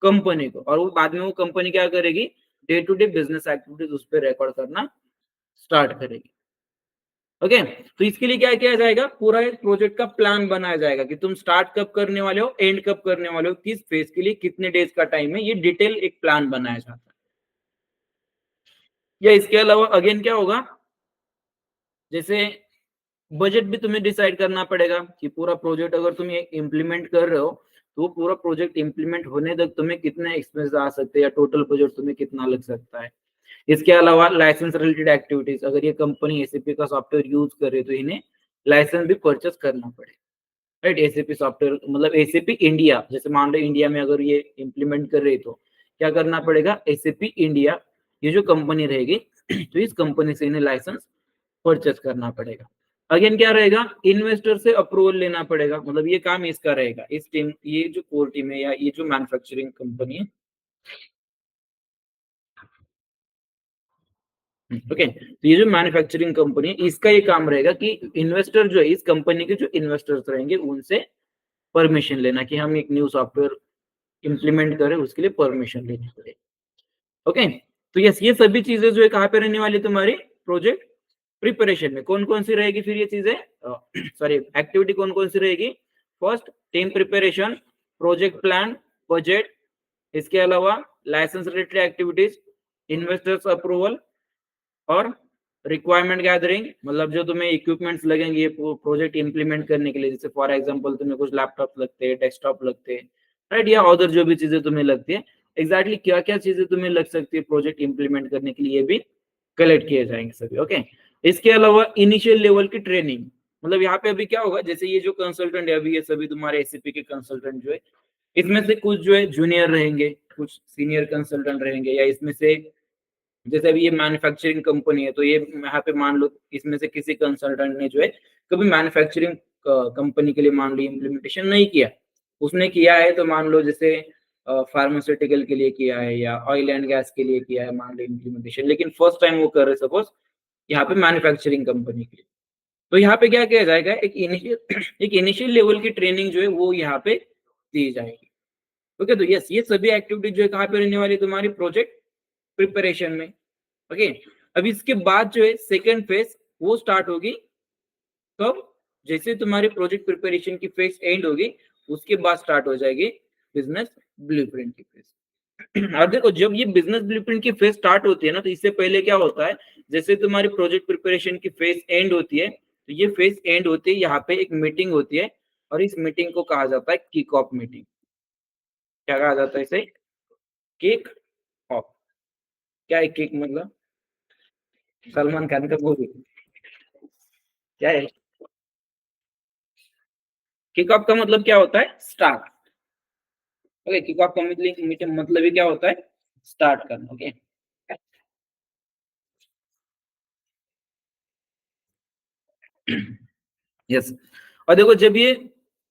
कंपनी को, और वो बाद में वो कंपनी क्या करेगी, day to day business activities उस पर रिकॉर्ड करना स्टार्ट करेगी। ओके, तो इसके लिए क्या किया जाएगा, पूरा एक प्रोजेक्ट का प्लान बनाया जाएगा कि तुम स्टार्ट कब करने वाले हो, एंड कब करने वाले हो, किस फेज के लिए कितने डेज का टाइम है, ये डिटेल एक प्लान बनाया जाता है। या इसके अलावा अगेन क्या होगा, जैसे बजट भी तुम्हें डिसाइड करना पड़ेगा कि पूरा प्रोजेक्ट अगर तुम ये इम्प्लीमेंट कर रहे हो तो पूरा प्रोजेक्ट इम्प्लीमेंट होने तक तुम्हें कितने एक्सपेंस आ सकते हैं, या टोटल बजट तुम्हें कितना लग सकता है। इसके अलावा लाइसेंस रिलेटेड एक्टिविटीज, अगर ये कंपनी एसएपी का सॉफ्टवेयर यूज कर रही है तो इन्हें लाइसेंस भी परचेस करना पड़ेगा। राइट, एसएपी सॉफ्टवेयर मतलब एसएपी इंडिया, जैसे मान लो इंडिया में अगर ये इम्प्लीमेंट कर रही है तो क्या करना पड़ेगा, एसएपी इंडिया ये जो कंपनी रहेगी तो इस कंपनी से इन्हें लाइसेंस परचेस करना पड़ेगा। अगेन क्या रहेगा, इन्वेस्टर से अप्रूवल लेना पड़ेगा, मतलब ये काम इसका रहेगा, इस टीम, ये जो कोर टीम है या ये जो मैन्युफैक्चरिंग कंपनी है। ओके, तो ये जो मैन्युफैक्चरिंग कंपनी है इसका ये काम रहेगा कि इन्वेस्टर जो है, इस कंपनी के जो इन्वेस्टर्स रहेंगे उनसे परमिशन लेना कि हम एक न्यू सॉफ्टवेयर इंप्लीमेंट करें, उसके लिए परमिशन लेनी पड़ेगी। ओके, तो यस, ये सभी चीजें जो है कहाँ पे रहने वाली तुम्हारी प्रोजेक्ट प्रिपरेशन में। कौन कौन सी रहेगी फिर ये चीजें, सॉरी एक्टिविटी कौन कौन सी रहेगी, first team preparation, project plan, budget, इसके अलावा licence related activities, investors approval, और रिक्वायरमेंट गैदरिंग, मतलब जो तुम्हें इक्विपमेंट्स लगेंगे प्रोजेक्ट इंप्लीमेंट करने के लिए, जैसे फॉर एग्जांपल तुम्हें कुछ लैपटॉप लगते हैं, डेस्कटॉप लगते हैं, राइट, या अदर जो भी चीजें तुम्हें लगती है, एग्जैक्टली क्या क्या चीजें तुम्हें लग सकती है प्रोजेक्ट इंप्लीमेंट करने के लिए भी कलेक्ट किए जाएंगे सभी। ओके, इसके अलावा इनिशियल लेवल की ट्रेनिंग, मतलब यहाँ पे अभी क्या होगा, जैसे ये जो कंसल्टेंट है अभी, ये सभी तुम्हारे एसएपी के कंसल्टेंट जो है, इसमें से कुछ जो है जूनियर रहेंगे, कुछ सीनियर कंसल्टेंट रहेंगे, या इसमें से जैसे अभी ये मैन्युफैक्चरिंग कंपनी है तो ये यहाँ पे मान लो इसमें से किसी कंसल्टेंट ने जो है कभी मैन्युफैक्चरिंग कंपनी के लिए मान लो इम्प्लीमेंटेशन नहीं किया, उसने किया है तो मान लो जैसे फार्मास्यूटिकल के लिए किया है या ऑयल एंड गैस के लिए किया है मान लो इम्प्लीमेंटेशन, लेकिन फर्स्ट टाइम वो कर रहे सपोज यहाँ पे मैन्युफैक्चरिंग कंपनी के लिए, तो यहाँ पे क्या किया जाएगा, एक इनिशियल लेवल की ट्रेनिंग जो है वो यहाँ पे दी जाएगी। ओके, तो यस, ये सभी एक्टिविटी जो है कहाँ पे रहने वाली तुम्हारी प्रोजेक्ट प्रिपरेशन में। ओके, अब इसके बाद जो है सेकेंड फेज वो स्टार्ट होगी कब, जैसे तुम्हारी प्रोजेक्ट प्रिपरेशन की फेज एंड होगी उसके बाद स्टार्ट हो जाएगी बिजनेस ब्लूप्रिंट की फेज। और देखो जब ये बिजनेस ब्लूप्रिंट की फेज स्टार्ट होती है ना, तो इससे पहले क्या होता है, जैसे तुम्हारी प्रोजेक्ट प्रिपरेशन की फेज एंड होती है तो ये फेज एंड होती है, यहाँ पे एक मीटिंग होती है, और इस मीटिंग को कहा जाता है किक ऑफ मीटिंग। क्या कहा जाता है इसे, किक ऑफ। क्या है किक मतलब, सलमान खान का मूवी क्या है, किक ऑफ का मतलब क्या होता है, स्टार्ट। ओके, किक ऑफ का मतलब ही क्या होता है, स्टार्ट करना। ओके, यस, और देखो जब ये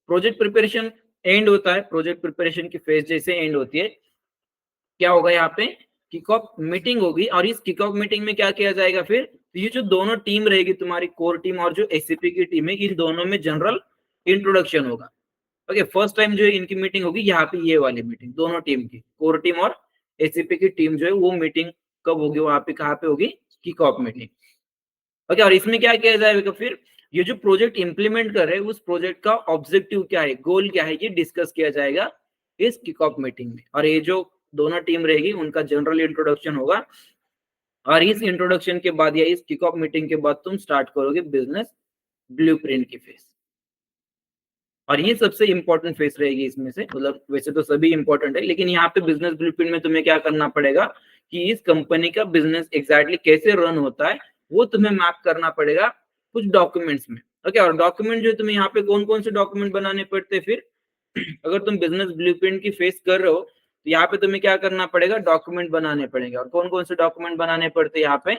प्रोजेक्ट प्रिपरेशन एंड होता है, प्रोजेक्ट प्रिपरेशन की फेज जैसे एंड होती है, क्या होगा यहाँ पे, किक ऑफ मीटिंग होगी, और इस किक ऑफ मीटिंग में क्या किया जाएगा फिर, तो ये जो दोनों टीम रहेगी तुम्हारी कोर टीम और जो एससीपी की टीम है, इन दोनों में जनरल इंट्रोडक्शन होगा। ओके, फर्स्ट टाइम जो इनकी मीटिंग होगी यहाँ पे, ये वाली मीटिंग दोनों टीम की, कोर टीम और एसीपी की टीम जो है वो मीटिंग कब होगी, वहां पे कहाँ पे होगी, किक ऑफ मीटिंग। ओके, और इसमें क्या किया जाएगा, फिर ये जो प्रोजेक्ट इंप्लीमेंट कर रहे हैं उस प्रोजेक्ट का ऑब्जेक्टिव क्या है, गोल क्या है, ये डिस्कस किया जाएगा इस किक ऑफ मीटिंग में। और ये जो दोनों टीम रहेगी उनका जनरल इंट्रोडक्शन होगा, और इस इंट्रोडक्शन के बाद या इस किक ऑफ मीटिंग के बाद तुम स्टार्ट करोगे बिजनेस ब्लूप्रिंट की फेज। और ये सबसे इंपॉर्टेंट फेज रहेगी इसमें से, मतलब वैसे तो सभी इंपॉर्टेंट है, लेकिन यहाँ पे बिजनेस ब्लूप्रिंट में तुम्हें क्या करना पड़ेगा कि इस कंपनी का बिजनेस एग्जैक्टली कैसे रन होता है वो तुम्हें मैप करना पड़ेगा कुछ डॉक्यूमेंट्स में। ओके, और डॉक्यूमेंट जो तुम्हें यहाँ पे कौन कौन से डॉक्यूमेंट बनाने पड़ते हैं फिर अगर तुम बिजनेस ब्लूप्रिंट की फेस कर रहे हो तो यहाँ पे तुम्हें क्या करना पड़ेगा, डॉक्यूमेंट बनाने पड़ेंगे। और कौन कौन से डॉक्यूमेंट बनाने पड़ते हैं यहाँ पे,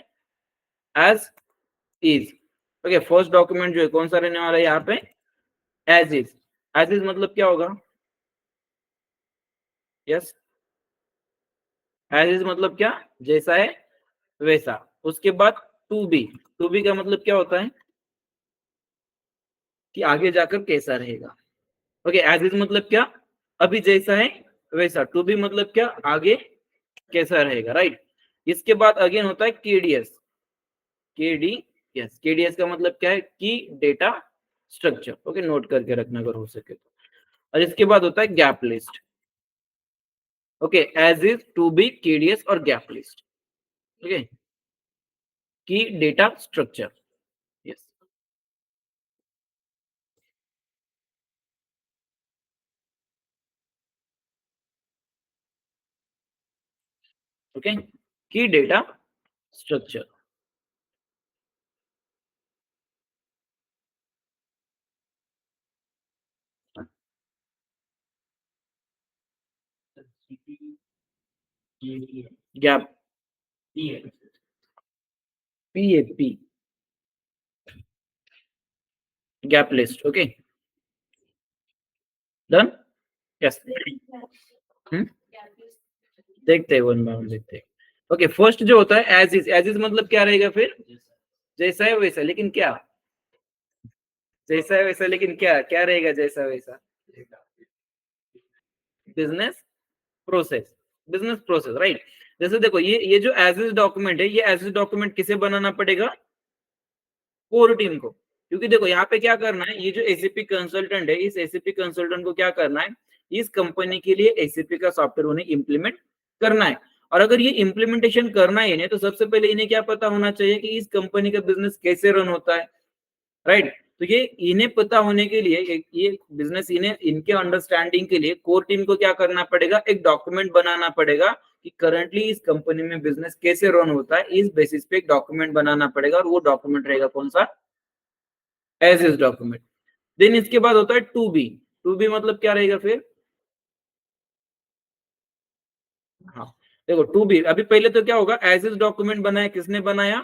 as is. Okay, first document जो है कौन सा रहने वाला है यहाँ पे, एज इज। एज इज मतलब क्या होगा, यस, एज इज मतलब क्या, जैसा है वैसा। उसके बाद टू बी, टू बी का मतलब क्या होता है कि आगे जाकर कैसा रहेगा। ओके, एज इज मतलब क्या, अभी जैसा है वैसा। टू बी मतलब क्या, आगे कैसा रहेगा, राइट। इसके बाद अगेन होता है केडीएस, केडीएस, केडीएस का मतलब क्या है, की डेटा स्ट्रक्चर। ओके, नोट करके रखना अगर हो सके तो। और इसके बाद होता है gap list. Okay, as is, to be, KDS और gap list. Okay, key data structure, yes. Okay, key data structure. Gap, PAP, gap list. Okay, done, yes. देखते हैं वन बाय वन, देखते हैं। ओके, फर्स्ट जो होता है as is, as is मतलब क्या रहेगा फिर, जैसा है वैसा, लेकिन क्या, जैसा है वैसा लेकिन क्या, क्या रहेगा जैसा वैसा, business process, business process, right. जैसे देखो ये जो एज इज डॉक्यूमेंट है, ये एज इज डॉक्यूमेंट किसे बनाना पड़ेगा, कोर टीम को। क्योंकि देखो यहाँ पे क्या करना है, ये जो एसीपी कंसल्टेंट है, इस एसीपी कंसल्टेंट को क्या करना है, इस कंपनी के लिए एसीपी का सॉफ्टवेयर उन्हें इम्प्लीमेंट करना है। और अगर ये इम्प्लीमेंटेशन करना है इन्हें, तो सबसे पहले इन्हें क्या पता होना चाहिए कि इस कंपनी का बिजनेस कैसे रन होता है, राइट। तो ये इन्हें पता होने के लिए, ये बिजनेस इन्हें, इनके अंडरस्टैंडिंग के लिए कोर टीम को क्या करना पड़ेगा, एक डॉक्यूमेंट बनाना पड़ेगा कि करंटली इस कंपनी में बिजनेस कैसे रन होता है। इस बेसिस पे एक डॉक्यूमेंट बनाना पड़ेगा, और वो डॉक्यूमेंट रहेगा कौन सा, एज इज डॉक्यूमेंट। देन इसके बाद होता है टू बी, टू बी मतलब क्या रहेगा फिर, हाँ देखो टू बी, अभी पहले तो क्या होगा, एज इज डॉक्यूमेंट बनाया, किसने बनाया,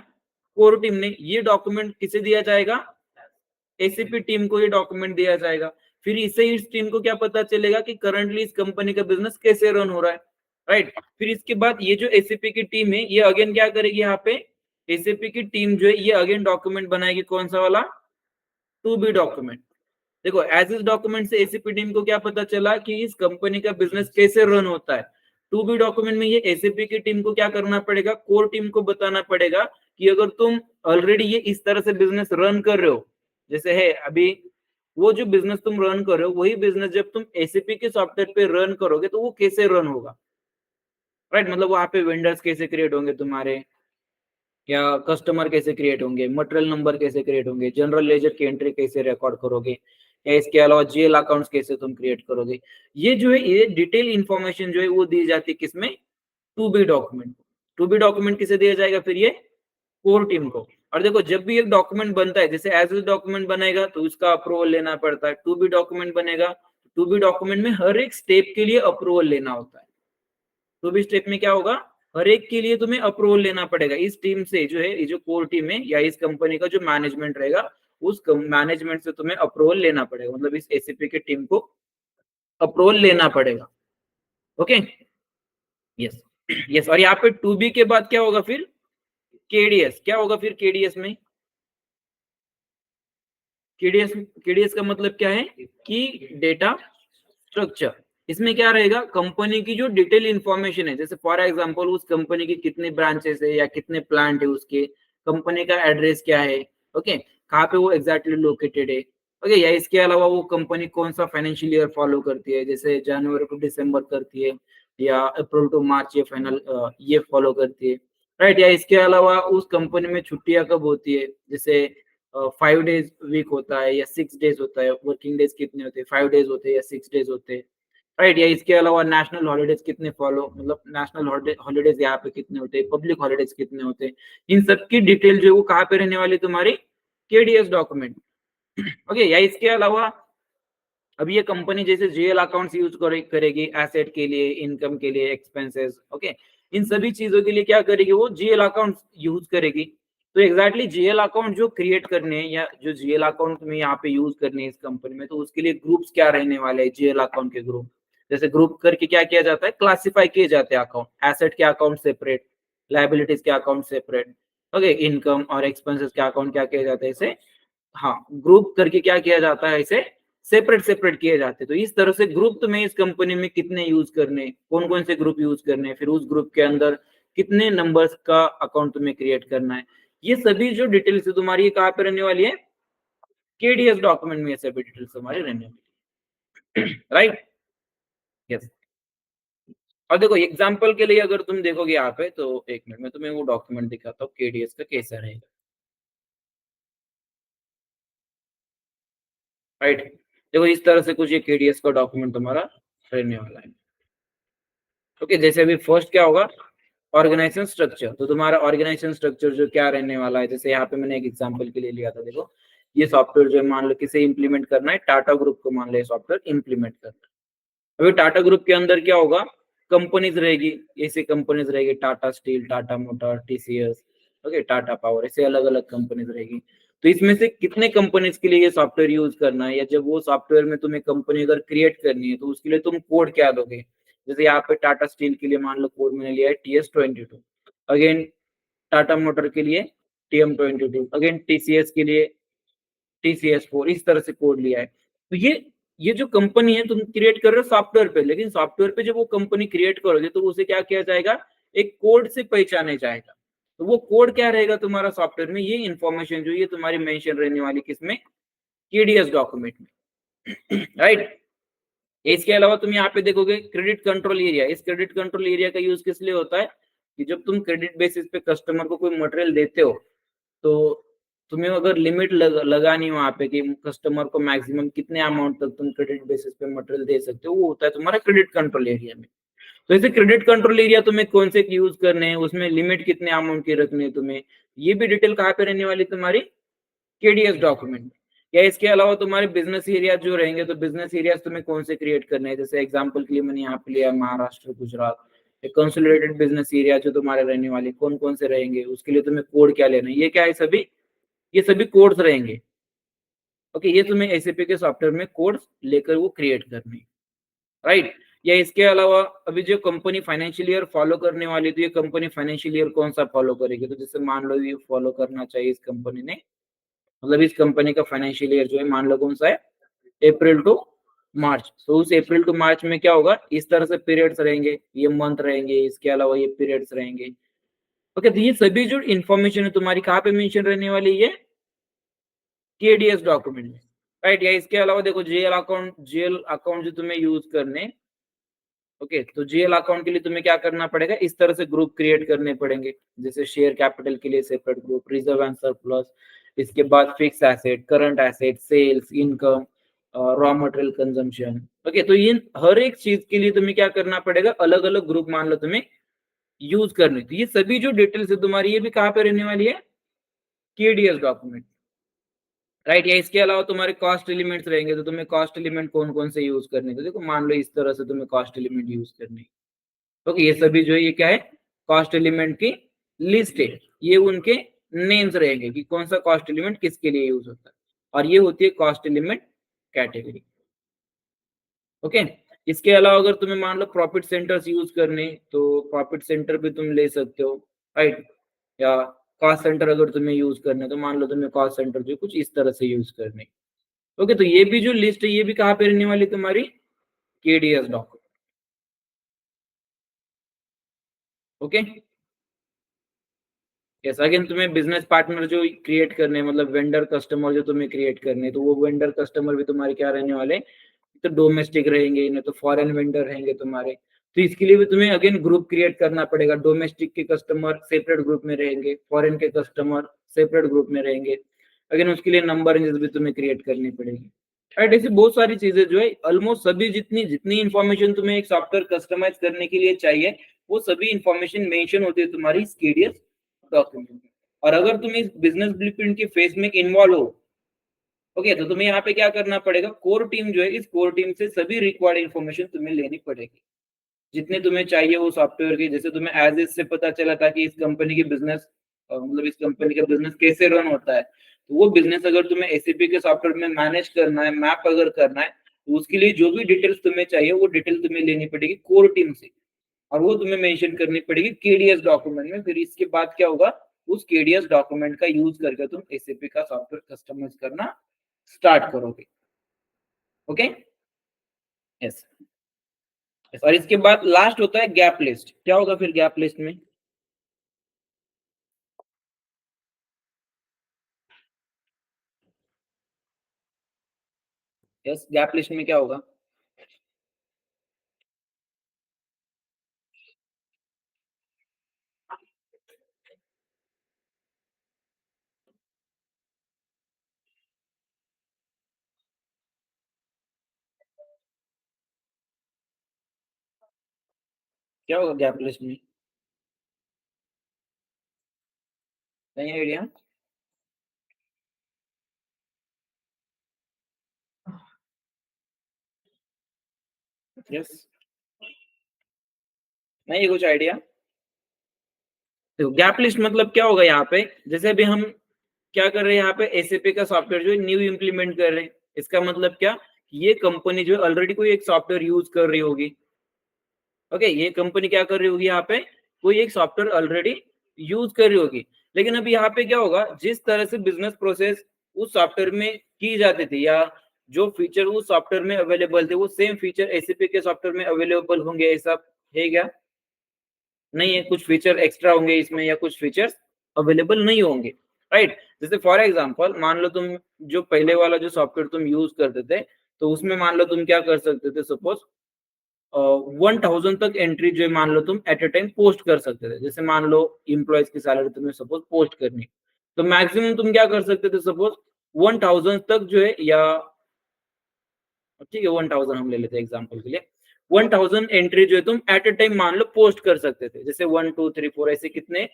कोर टीम ने। ये डॉक्यूमेंट किसे दिया जाएगा, एसीपी टीम को ये डॉक्यूमेंट दिया जाएगा। फिर इससे इस टीम को क्या पता चलेगा कि करंटली इस कंपनी का बिजनेस कैसे रन हो रहा है, राइट। फिर इसके बाद ये जो एसीपी की टीम है, ये अगेन क्या करेगी, यहाँ पे एसीपी की टीम जो है ये अगेन डॉक्यूमेंट बनाएगी, कौन सा वाला, टू बी डॉक्यूमेंट। देखो एज इस डॉक्यूमेंट से एसीपी टीम को क्या पता चला कि इस कंपनी का बिजनेस कैसे रन होता है। टू बी डॉक्यूमेंट में ये एसीपी की टीम को क्या करना पड़ेगा, कोर टीम को बताना पड़ेगा कि अगर तुम ऑलरेडी ये इस तरह से बिजनेस रन कर रहे हो, जैसे है अभी, वो जो बिजनेस तुम रन कर रहे हो वही बिजनेस जब तुम एसीपी के सॉफ्टवेयर पे रन करोगे तो वो कैसे रन होगा, राइट। मतलब वहां पे वेंडर्स कैसे क्रिएट होंगे तुम्हारे, या कस्टमर कैसे क्रिएट होंगे, मटेरियल नंबर कैसे क्रिएट होंगे, जनरल लेजर की एंट्री कैसे रिकॉर्ड करोगे, या इसके अलावा जीएल अकाउंट्स कैसे तुम क्रिएट करोगे। ये जो है ये डिटेल इंफॉर्मेशन जो है वो दी जाती है किसमें, to be document. To be document किसे दिया जाएगा फिर, ये कोर टीम को। और देखो जब भी एक डॉक्यूमेंट बनता है, जैसे एज ए डॉक्यूमेंट बनेगा तो उसका अप्रूवल लेना पड़ता है, टू बी डॉक्यूमेंट बनेगा, टू बी डॉक्यूमेंट में हर एक स्टेप के लिए अप्रूवल लेना होता है। टू बी स्टेप में क्या होगा, हर एक के लिए तुम्हें अप्रूवल लेना पड़ेगा इस टीम से, जो है ये जो कोर टीम है या इस कंपनी का जो मैनेजमेंट रहेगा उस मैनेजमेंट से तुम्हें अप्रूवल लेना पड़ेगा, मतलब इस एसीपी की टीम को अप्रूवल लेना पड़ेगा। Okay, yes yes. और यहाँ पे टू बी के बाद क्या होगा फिर, केडीएस। क्या होगा फिर केडीएस में, केडीएस, केडीएस का मतलब क्या है, की डेटा स्ट्रक्चर। इसमें क्या रहेगा, कंपनी की जो डिटेल इंफॉर्मेशन है, जैसे फॉर एग्जांपल उस कंपनी की कितने ब्रांचेस है या कितने प्लांट है, उसके कंपनी का एड्रेस क्या है, ओके, कहाँ पे वो एग्जैक्टली लोकेटेड है, ओके, या इसके अलावा वो कंपनी कौन सा फाइनेंशियल ईयर फॉलो करती है, जैसे जनवरी टू दिसंबर करती है या अप्रैल टू मार्च ये फाइनल ये फॉलो करती है, राइट, या इसके अलावा उस कंपनी में छुट्टियां कब होती है, जैसे 5 डेज वीक होता है या 6 डेज होता है, वर्किंग डेज कितने होते हैं, 5 डेज होते हैं या 6 डेज होते हैं, राइट, या इसके अलावा नेशनल हॉलीडेज कितने फॉलो, मतलब नेशनल हॉलीडेज यहाँ पे कितने होते हैं, पब्लिक हॉलीडेज कितने होते हैं, इन सब की डिटेल जो है वो कहाँ पे रहने वाली तुम्हारी केडीएस डॉक्यूमेंट, ओके, या इसके अलावा अब ये कंपनी जैसे जीएल अकाउंट्स यूज करेगी एसेट के लिए, इनकम के लिए, एक्सपेंसेस, ओके, इन सभी चीजों के लिए क्या करेगी, वो जीएल अकाउंट्स यूज करेगी। तो एग्जैक्टली जीएल अकाउंट जो क्रिएट करने हैं या जो जीएल अकाउंट में यहाँ पे यूज करने हैं इस कंपनी में, तो उसके लिए ग्रुप्स क्या रहने वाले हैं, जीएल अकाउंट के ग्रुप, जैसे ग्रुप करके क्या किया जाता है, क्लासिफाई किए जाते हैं अकाउंट, एसेट के अकाउंट सेपरेट, लाइबिलिटीज के अकाउंट सेपरेट, ओके, इनकम और एक्सपेंसेस के अकाउंट क्या किया जाता है इसे, हाँ, ग्रुप करके क्या किया जाता है, इसे सेपरेट सेपरेट किए जाते हैं। तो इस तरह से ग्रुप तुम्हें इस कंपनी में कितने यूज करने, कौन कौन से ग्रुप यूज करने, फिर उस ग्रुप के अंदर कितने नंबर्स का अकाउंट तुम्हें क्रिएट करना है, ये सभी जो डिटेल्स है तुम्हारी ये कहाँ पे रहने वाली है, केडीएस डॉक्यूमेंट में ये सभी डिटेल्स हमारी रहने वाली है, राइट, यस। और देखो एग्जाम्पल के लिए अगर तुम देखोगे यहाँ पे, तो एक मिनट में तुम्हें वो डॉक्यूमेंट दिखाता हूँ केडीएस का कैसा रहेगा, राइट, देखो इस तरह से कुछ ये केडीएस का डॉक्यूमेंट तुम्हारा रहने वाला है, ओके, जैसे अभी फर्स्ट क्या होगा, ऑर्गेनाइजेशन स्ट्रक्चर, तो तुम्हारा ऑर्गेनाइजेशन स्ट्रक्चर जो क्या रहने वाला है, जैसे यहाँ पे मैंने एक एग्जांपल के लिए लिया था, देखो ये सॉफ्टवेयर जो है मान लो किसे इंप्लीमेंट करना है, टाटा ग्रुप को मान लो सॉफ्टवेयर इंप्लीमेंट करना है। अभी टाटा ग्रुप के अंदर क्या होगा, कंपनीज रहेगी, ऐसी कंपनीज रहेगी, Tata steel, Tata motor, TCS, okay, Tata power, ऐसे अलग अलग कंपनीज रहेगी। तो इसमें से कितने कंपनीज के लिए ये सॉफ्टवेयर यूज करना है, या जब वो सॉफ्टवेयर में तुम्हें कंपनी अगर क्रिएट करनी है तो उसके लिए तुम कोड क्या दोगे, जैसे यहाँ पे टाटा स्टील के लिए मान लो कोड मैंने लिया है TS22, अगेन टाटा मोटर के लिए TM22, अगेन टीसीएस के लिए TCS4, इस तरह से कोड लिया है। तो ये जो कंपनी है तुम क्रिएट कर रहे हो सॉफ्टवेयर पे, लेकिन सॉफ्टवेयर पे जब वो कंपनी क्रिएट करोगे तो उसे क्या किया जाएगा, एक कोड से पहचाने जाएगा। तो वो कोड क्या रहेगा तुम्हारा सॉफ्टवेयर में, ये इंफॉर्मेशन जो ये तुम्हारी मेंशन रहने वाली किसमें, केडीएस डॉक्यूमेंट में, राइट। इसके अलावा तुम यहाँ पे देखोगे क्रेडिट कंट्रोल एरिया, इस क्रेडिट कंट्रोल एरिया का यूज किस लिए होता है, कि जब तुम क्रेडिट बेसिस पे कस्टमर को कोई मटेरियल देते हो, तो तुम्हें अगर लिमिट लगानी हो वहाँ पे कि कस्टमर को मैक्सिमम कितने अमाउंट तक तुम क्रेडिट बेसिस पे मटेरियल दे सकते हो, वो होता है तुम्हारा क्रेडिट कंट्रोल एरिया में। तो ऐसे क्रेडिट कंट्रोल एरिया तुम्हें कौन से यूज करने हैं, उसमें लिमिट कितने अमाउंट की रखनी है तुम्हें, ये भी डिटेल कहाँ पे रहने वाली तुम्हारी, केडीएस डॉक्यूमेंट। या इसके अलावा तुम्हारे बिजनेस एरिया जो रहेंगे, तो बिजनेस एरिया तुम्हें कौन से क्रिएट करने हैं, जैसे एग्जांपल के लिए मैंने यहाँ पे लिया Maharashtra, Gujarat, consolidated business area जो तुम्हारे रहने वाले कौन कौन से रहेंगे, उसके लिए तुम्हें कोड क्या लेना है, ये क्या है सभी, ये सभी कोड्स रहेंगे, ओके, ये तुम्हें एसएपी के सॉफ्टवेयर में कोड्स लेकर वो क्रिएट करने, राइट। या इसके अलावा अभी जो कंपनी फाइनेंशियल ईयर फॉलो करने वाली, तो ये कंपनी फाइनेंशियल ईयर कौन सा फॉलो करेगी, तो जैसे मान लो ये फॉलो करना चाहिए इस कंपनी ने, मतलब इस कंपनी का फाइनेंशियल ईयर जो है मान लो कौन सा है, अप्रैल टू मार्च, तो उस अप्रैल टू मार्च में क्या होगा, इस तरह से पीरियड्स रहेंगे, ये मंथ रहेंगे, इसके अलावा ये पीरियड्स रहेंगे, ओके। तो ये सभी जो इन्फॉर्मेशन है तुम्हारी कहाँ पे मेंशन रहने वाली है, केडीएस डॉक्यूमेंट में, राइट। या इसके अलावा देखो जीएल अकाउंट जो तुम्हें यूज करने, ओके, तो जीएल अकाउंट के लिए तुम्हें क्या करना पड़ेगा, इस तरह से ग्रुप क्रिएट करने पड़ेंगे, जैसे शेयर कैपिटल के लिए separate group, reserve and surplus, इसके बाद fix asset, current asset, sales, income, raw material consumption, okay. तो इन हर एक चीज के लिए तुम्हें क्या करना पड़ेगा, अलग अलग ग्रुप मान लो तुम्हें यूज करने। तो ये सभी जो डिटेल्स है तुम्हारी, ये भी कहाँ पे रहने वाली है, केडीएस डॉक्यूमेंट, राइट। या इसके अलावा तुम्हारे कॉस्ट एलिमेंट्स रहेंगे, तो तुम्हें कॉस्ट एलिमेंट कौन कौन से यूज करने, तो देखो मान लो इस तरह से तुम्हें कॉस्ट एलिमेंट यूज करने, ओके, ये सभी जो है ये क्या है, कॉस्ट एलिमेंट की लिस्ट है, ये उनके नेम्स रहेंगे कि कौन सा कॉस्ट एलिमेंट किसके लिए यूज होता है, और ये होती है कॉस्ट एलिमेंट कैटेगरी, ओके। इसके अलावा अगर तुम्हें मान लो प्रॉफिट सेंटर्स यूज करने, तो प्रॉफिट सेंटर भी तुम ले सकते हो, राइट। या कॉस्ट सेंटर अगर तुम्हें यूज करने, तो मान लो तुम्हें कॉस्ट सेंटर जो कुछ इस तरह से यूज करने, ओके। तो ये भी जो लिस्ट है ये भी कहाँ पे रहने वाली तुम्हारी, KDS document, okay yes again तुम्हें बिजनेस पार्टनर जो क्रिएट करने मतलब वेंडर कस्टमर जो तुम्हें क्रिएट करने तो वो वेंडर कस्टमर भी तुम्हारे क्या रहने वाले तो डोमेस्टिक रहेंगे नहीं तो फॉरेन वेंडर रहेंगे तुम्हारे तो इसके लिए भी तुम्हें अगेन ग्रुप क्रिएट करना पड़ेगा डोमेस्टिक के कस्टमर सेपरेट ग्रुप में रहेंगे फॉरेन के कस्टमर सेपरेट ग्रुप में रहेंगे अगेन उसके लिए नंबर रेंजेस भी तुम्हें क्रिएट करनी पड़ेगी राइट ऐसी बहुत सारी चीजें जो है ऑलमोस्ट सभी जितनी जितनी इन्फॉर्मेशन तुम्हें एक सॉफ्टवेयर कस्टमाइज करने के लिए चाहिए वो सभी इन्फॉर्मेशन मेंशन होती है तुम्हारी स्कीडियस डॉक्यूमेंट में और अगर तुम इस बिजनेस ब्लूप्रिंट के फेज में इन्वॉल्व हो ओके तो तुम्हें यहाँ पे क्या करना पड़ेगा कोर टीम जो है इस कोर टीम से सभी रिक्वायर्ड इन्फॉर्मेशन तुम्हें लेनी पड़ेगी जितने तुम्हें चाहिए वो सॉफ्टवेयर की जैसे तुम्हें एज इज से पता चला था कि इस कंपनी की बिजनेस मतलब इस कंपनी का बिजनेस कैसे रन होता है तो वो बिजनेस अगर तुम्हें एसीपी के सॉफ्टवेयर में मैनेज करना है मैप अगर करना है तो उसके लिए जो भी डिटेल्स तुम्हें चाहिए वो डिटेल तुम्हें लेनी पड़ेगी कोर टीम से और वो तुम्हें मेंशन करनी पड़ेगी केडीएस डॉक्यूमेंट में फिर इसके बाद क्या होगा उस केडीएस डॉक्यूमेंट का यूज करके तुम एसीपी का सॉफ्टवेयर कस्टमाइज करना स्टार्ट करोगे ओके यस और इसके बाद लास्ट होता है गैप लिस्ट क्या होगा फिर गैप लिस्ट में यस गैप लिस्ट में क्या होगा क्या होगा गैप लिस्ट में नहीं आइडिया यस नहीं कुछ आइडिया तो गैप लिस्ट मतलब क्या होगा यहाँ पे जैसे अभी हम क्या कर रहे हैं यहाँ पे एसएपी का सॉफ्टवेयर जो है न्यू इंप्लीमेंट कर रहे हैं इसका मतलब क्या ये कंपनी जो है ऑलरेडी कोई एक सॉफ्टवेयर यूज कर रही होगी ओके ये कंपनी क्या कर रही होगी यहाँ पे कोई एक सॉफ्टवेयर ऑलरेडी यूज कर रही होगी लेकिन अभी यहाँ पे क्या होगा जिस तरह से बिजनेस प्रोसेस उस सॉफ्टवेयर में की जाती थी या जो फीचर उस सॉफ्टवेयर में अवेलेबल थे वो सेम फीचर एसएपी के सॉफ्टवेयर में अवेलेबल होंगे ऐसा है क्या नहीं है कुछ फीचर एक्स्ट्रा होंगे इसमें या कुछ फीचर्स अवेलेबल नहीं होंगे राइट जैसे फॉर एग्जांपल मान लो तुम जो पहले वाला जो सॉफ्टवेयर तुम यूज करते थे तो उसमें मान लो तुम क्या कर सकते थे सपोज 1000 तक एंट्री जो है मान लो तुम एट ए टाइम पोस्ट कर सकते थे जैसे मान लो इम्प्लॉयज की सैलरी तुम्हें सपोज पोस्ट करनी तो मैक्सिमम तुम क्या कर सकते थे सपोज 1000 तक जो है या ठीक है 1000 हम ले लेते हैं एग्जांपल के लिए 1000 एंट्री जो है तुम एट ए टाइम मान लो पोस्ट कर सकते थे जैसे 1 2 3 4 ऐसे कितने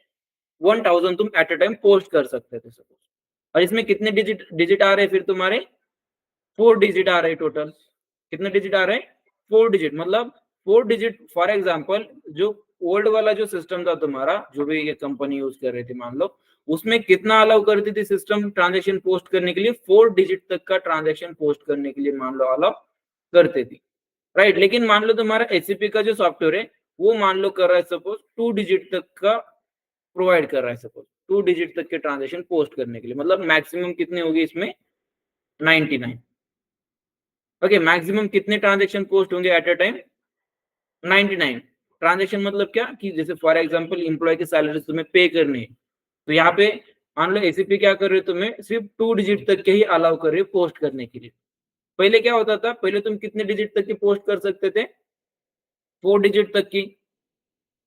1000 तुम एट ए टाइम पोस्ट कर सकते थे सपोज और इसमें कितने डिजिट डिजिट आ रहे हैं फिर तुम्हारे 4 डिजिट आ रहे हैं टोटल कितने डिजिट आ रहे हैं 4 डिजिट मतलब 4 डिजिट फॉर एग्जांपल जो ओल्ड वाला जो सिस्टम था तुम्हारा जो भी ये कंपनी यूज कर रही थी मान लो उसमें कितना अलाउ करती थी सिस्टम ट्रांजेक्शन पोस्ट करने के लिए 4 डिजिट तक का ट्रांजेक्शन पोस्ट करने के लिए मान लो अलाउ करती थी राइट लेकिन मान लो तुम्हारा एचसीपी का जो सॉफ्टवेयर है वो मान लो कर रहा है सपोज 2 डिजिट तक का प्रोवाइड कर रहा है सपोज 2 डिजिट तक के ट्रांजेक्शन पोस्ट करने के लिए मतलब मैक्सिमम कितने होगी इसमें 99 ओके मैक्सिमम कितने ट्रांजेक्शन पोस्ट होंगे एट अ टाइम 99 ट्रांजेक्शन मतलब क्या कि जैसे फॉर एग्जांपल एम्प्लॉय की सैलरी तुम्हें पे करनी है तो यहाँ पे मान लो एसीपी क्या कर रहे हो तुम्हें सिर्फ 2 डिजिट तक के ही अलाउ कर रहे हो पोस्ट करने के लिए पहले क्या होता था पहले तुम कितने डिजिट तक की पोस्ट कर सकते थे 4 डिजिट तक की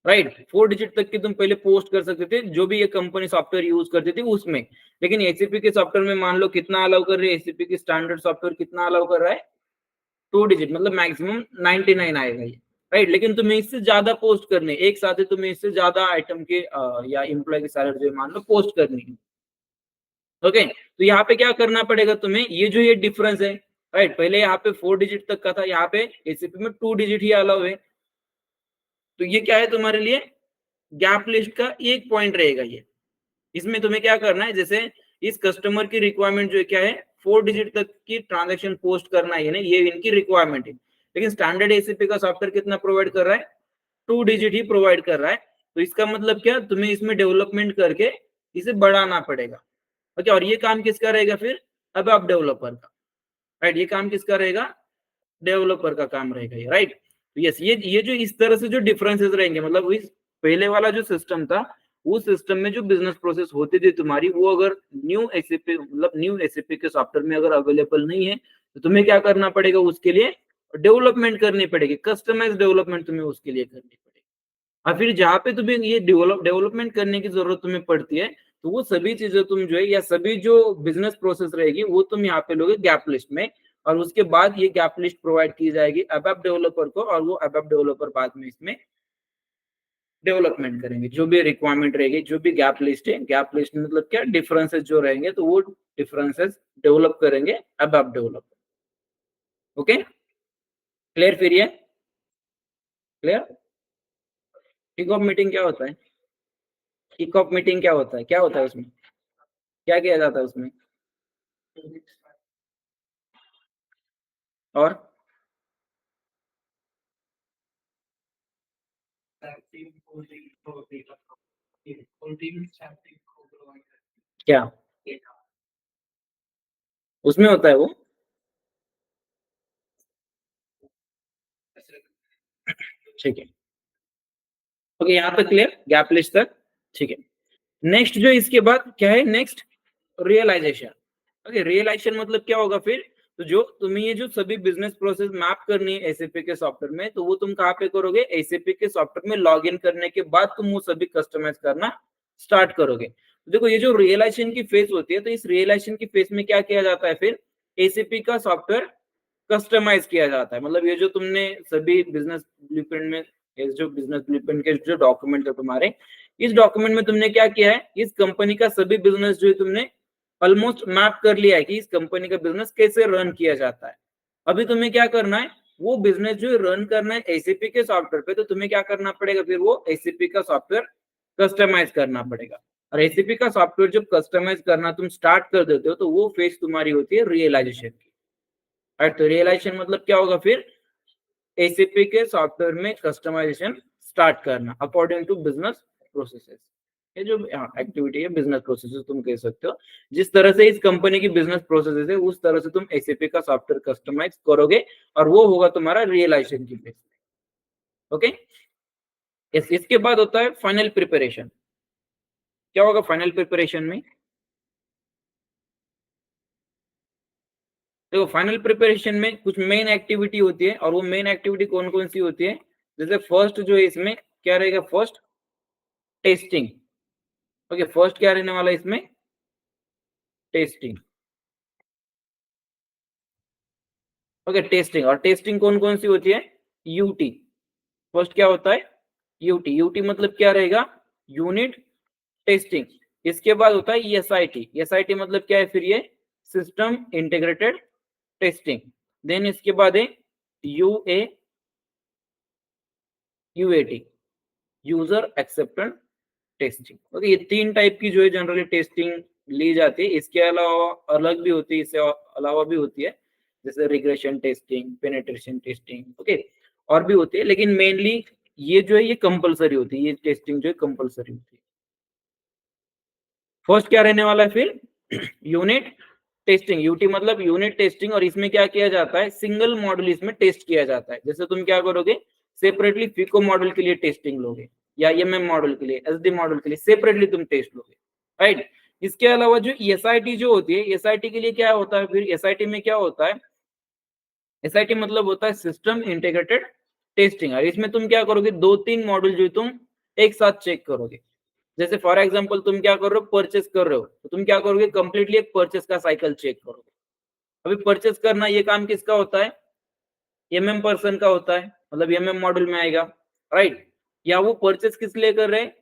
राइट 4 डिजिट तक की तुम पहले पोस्ट कर सकते थे जो भी ये कंपनी सॉफ्टवेयर यूज करती थी उसमें लेकिन एसीपी के सॉफ्टवेयर में मान लो कितना अलाउ कर रही है एसीपी की स्टैंडर्ड सॉफ्टवेयर कितना अलाउ कर रहा है 2 डिजिट मतलब मैक्सिमम 99 आएगा ये राइट लेकिन तुम्हें इससे ज्यादा पोस्ट करने एक साथ ही तुम्हें इससे ज्यादा आइटम के या एम्प्लॉय की सैलरी जो मान लो पोस्ट करनी है ओके तो यहाँ पे क्या करना पड़ेगा तुम्हें ये जो ये डिफरेंस है राइट पहले यहाँ पे 4 डिजिट तक का था यहाँ पे एसीपी में 2 डिजिट ही अलाउ है तो ये क्या है तुम्हारे लिए गैप लिस्ट का एक पॉइंट रहेगा ये इसमें तुम्हें क्या करना है जैसे इस कस्टमर की रिक्वायरमेंट जो है क्या है 4 डिजिट तक की ट्रांजैक्शन पोस्ट करना है ना ये इनकी रिक्वायरमेंट है लेकिन स्टैंडर्ड एसीपी का सॉफ्टवेयर कितना प्रोवाइड कर रहा है 2 डिजिट ही प्रोवाइड कर रहा है तो इसका मतलब क्या तुम्हें इसमें डेवलपमेंट करके इसे बढ़ाना पड़ेगा ओके और ये काम किसका रहेगा फिर अब आप डेवलपर का राइट ये काम किसका रहेगा डेवलपर का काम रहेगा ये राइट तो यस ये जो इस तरह से जो डिफरेंसेस रहेंगे मतलब इस पहले वाला जो सिस्टम था उस सिस्टम में जो बिजनेस प्रोसेस होती थी तुम्हारी, वो अगर न्यू एसएपी मतलब न्यू एसएपी के सॉफ्टवेयर में अगर अवेलेबल नहीं है तो तुम्हें क्या करना पड़ेगा, उसके लिए डेवलपमेंट करनी पड़ेगी, कस्टमाइज डेवलपमेंट तुम्हें उसके लिए करनी पड़ेगी। और फिर जहाँ पे तुम्हें ये डेवलपमेंट करने की जरूरत तुम्हें पड़ती है, तो वो सभी चीजें तुम जो है या सभी जो बिजनेस प्रोसेस रहेगी वो तुम यहाँ पे लोगे गैप लिस्ट में, और उसके बाद ये गैप लिस्ट प्रोवाइड की जाएगी ABAP डेवलपर को, और वो ABAP डेवलपर बाद में इसमें डेवलपमेंट करेंगे। जो भी रिक्वायरमेंट रहेगी, जो भी गैप लिस्ट है, गैप लिस्ट मतलब क्या, डिफरेंसेस जो रहेंगे तो वो डिफरेंसेस डेवलप करेंगे ABAP डेवलपर। Okay, clear? फिर ये क्लियर? किक ऑफ मीटिंग क्या होता है? किक ऑफ मीटिंग क्या होता है? क्या होता है उसमें? क्या किया जाता है उसमें? और क्या उसमें होता है वो? ठीक है, ओके, यहाँ तक क्लियर, गैप लिस्ट तक? ठीक है। नेक्स्ट जो इसके बाद क्या है, नेक्स्ट रियलाइजेशन। ओके, रियलाइजेशन मतलब क्या होगा फिर, तो जो तुम्हें ये जो सभी बिजनेस प्रोसेस मैप करनी है एसएपी के सॉफ्टवेयर में, तो वो तुम कहाँ पे करोगे, एसएपी के सॉफ्टवेयर में लॉग इन करने के बाद तुम वो सभी कस्टमाइज करना स्टार्ट करोगे। तो देखो ये जो रियलाइजेशन की फेज होती है, तो इस रियलाइजेशन की फेज में क्या किया जाता है, फिर एसएपी का सॉफ्टवेयर कस्टमाइज किया जाता है। मतलब ये जो तुमने सभी बिजनेस ब्लूप्रिंट में, ये जो बिजनेस ब्लूप्रिंट के जो डॉक्यूमेंट है तुम्हारे, इस डॉक्यूमेंट में तुमने क्या किया है, इस कंपनी का सभी बिजनेस जो है तुमने ऑलमोस्ट मैप कर लिया है कि इस कंपनी का बिजनेस कैसे रन किया जाता है। अभी तुम्हें क्या करना है, वो बिजनेस जो रन करना है एसीपी के सॉफ्टवेयर पे, तो तुम्हें क्या करना पड़ेगा, फिर वो एसीपी का सॉफ्टवेयर कस्टमाइज करना पड़ेगा। और एसीपी का सॉफ्टवेयर जब कस्टमाइज करना तुम स्टार्ट कर देते हो, तो वो फेज तुम्हारी होती है रियलाइजेशन की। तो रियलाइजेशन मतलब क्या होगा, फिर एसीपी के सॉफ्टवेयर में कस्टमाइजेशन स्टार्ट करना अकॉर्डिंग टू बिजनेस प्रोसेसेस। ये जो एक्टिविटी है, बिजनेस प्रोसेसेस तुम कह सकते हो। जिस तरह से इस कंपनी की बिजनेस प्रोसेसेस है, उस तरह से तुम एसीपी का सॉफ्टवेयर कस्टमाइज करोगे, और वो होगा तुम्हारा रियलाइजेशन की फेज। ओके, इसके बाद होता है फाइनल प्रिपरेशन। क्या होगा फाइनल प्रिपरेशन में? देखो फाइनल प्रिपरेशन में कुछ मेन एक्टिविटी होती है, और वो मेन एक्टिविटी कौन कौन सी होती है, जैसे फर्स्ट जो है इसमें क्या रहेगा, फर्स्ट टेस्टिंग। ओके, फर्स्ट क्या रहने वाला है इसमें, टेस्टिंग। ओके, टेस्टिंग, और टेस्टिंग कौन कौन सी होती है, यूटी। फर्स्ट क्या होता है, यूटी। यूटी मतलब क्या रहेगा, यूनिट टेस्टिंग। इसके बाद होता है एसआईटी। एसआईटी मतलब क्या है, फिर ये सिस्टम इंटीग्रेटेड टेस्टिंग। देन इसके बाद है UA UAT, user acceptance testing. Okay, ये तीन टाइप की जो है जनरली टेस्टिंग ली जाती है। इसके अलावा अलग भी होती है, इससे अलावा भी होती है, जैसे regression testing, penetration testing. Okay, और भी होती है, लेकिन मेनली ये जो है ये कंपलसरी होती है, ये टेस्टिंग जो है कंपलसरी होती है। फर्स्ट क्या रहने वाला है फिर, यूनिट टेस्टिंग। यूटी मतलब यूनिट टेस्टिंग, और इसमें क्या किया जाता है, सिंगल मॉडल इसमें टेस्ट किया जाता है। जैसे तुम क्या करोगे, सेपरेटली फिको मॉडल के लिए टेस्टिंग लोगे, या एमएम मॉडल के लिए, एसडी मॉडल के लिए सेपरेटली तुम टेस्ट लोगे, राइट। इसके अलावा जो एसआईटी जो होती है, एसआईटी के लिए क्या होता है, फिर एसआईटी में क्या होता है, एसआईटी मतलब होता है सिस्टम इंटीग्रेटेड टेस्टिंग। और इसमें तुम क्या करोगे, दो तीन मॉडल जो तुम एक साथ चेक करोगे। जैसे फॉर एग्जांपल तुम क्या कर रहे हो, परचेस कर रहे हो, तो तुम क्या करोगे, कंप्लीटली एक परचेस का साइकिल चेक करोगे। अभी परचेस करना ये काम किसका होता है, एमएम पर्सन का होता है, मतलब एमएम मॉडल में आएगा, राइट। या वो परचेस किस लिए कर रहे हैं,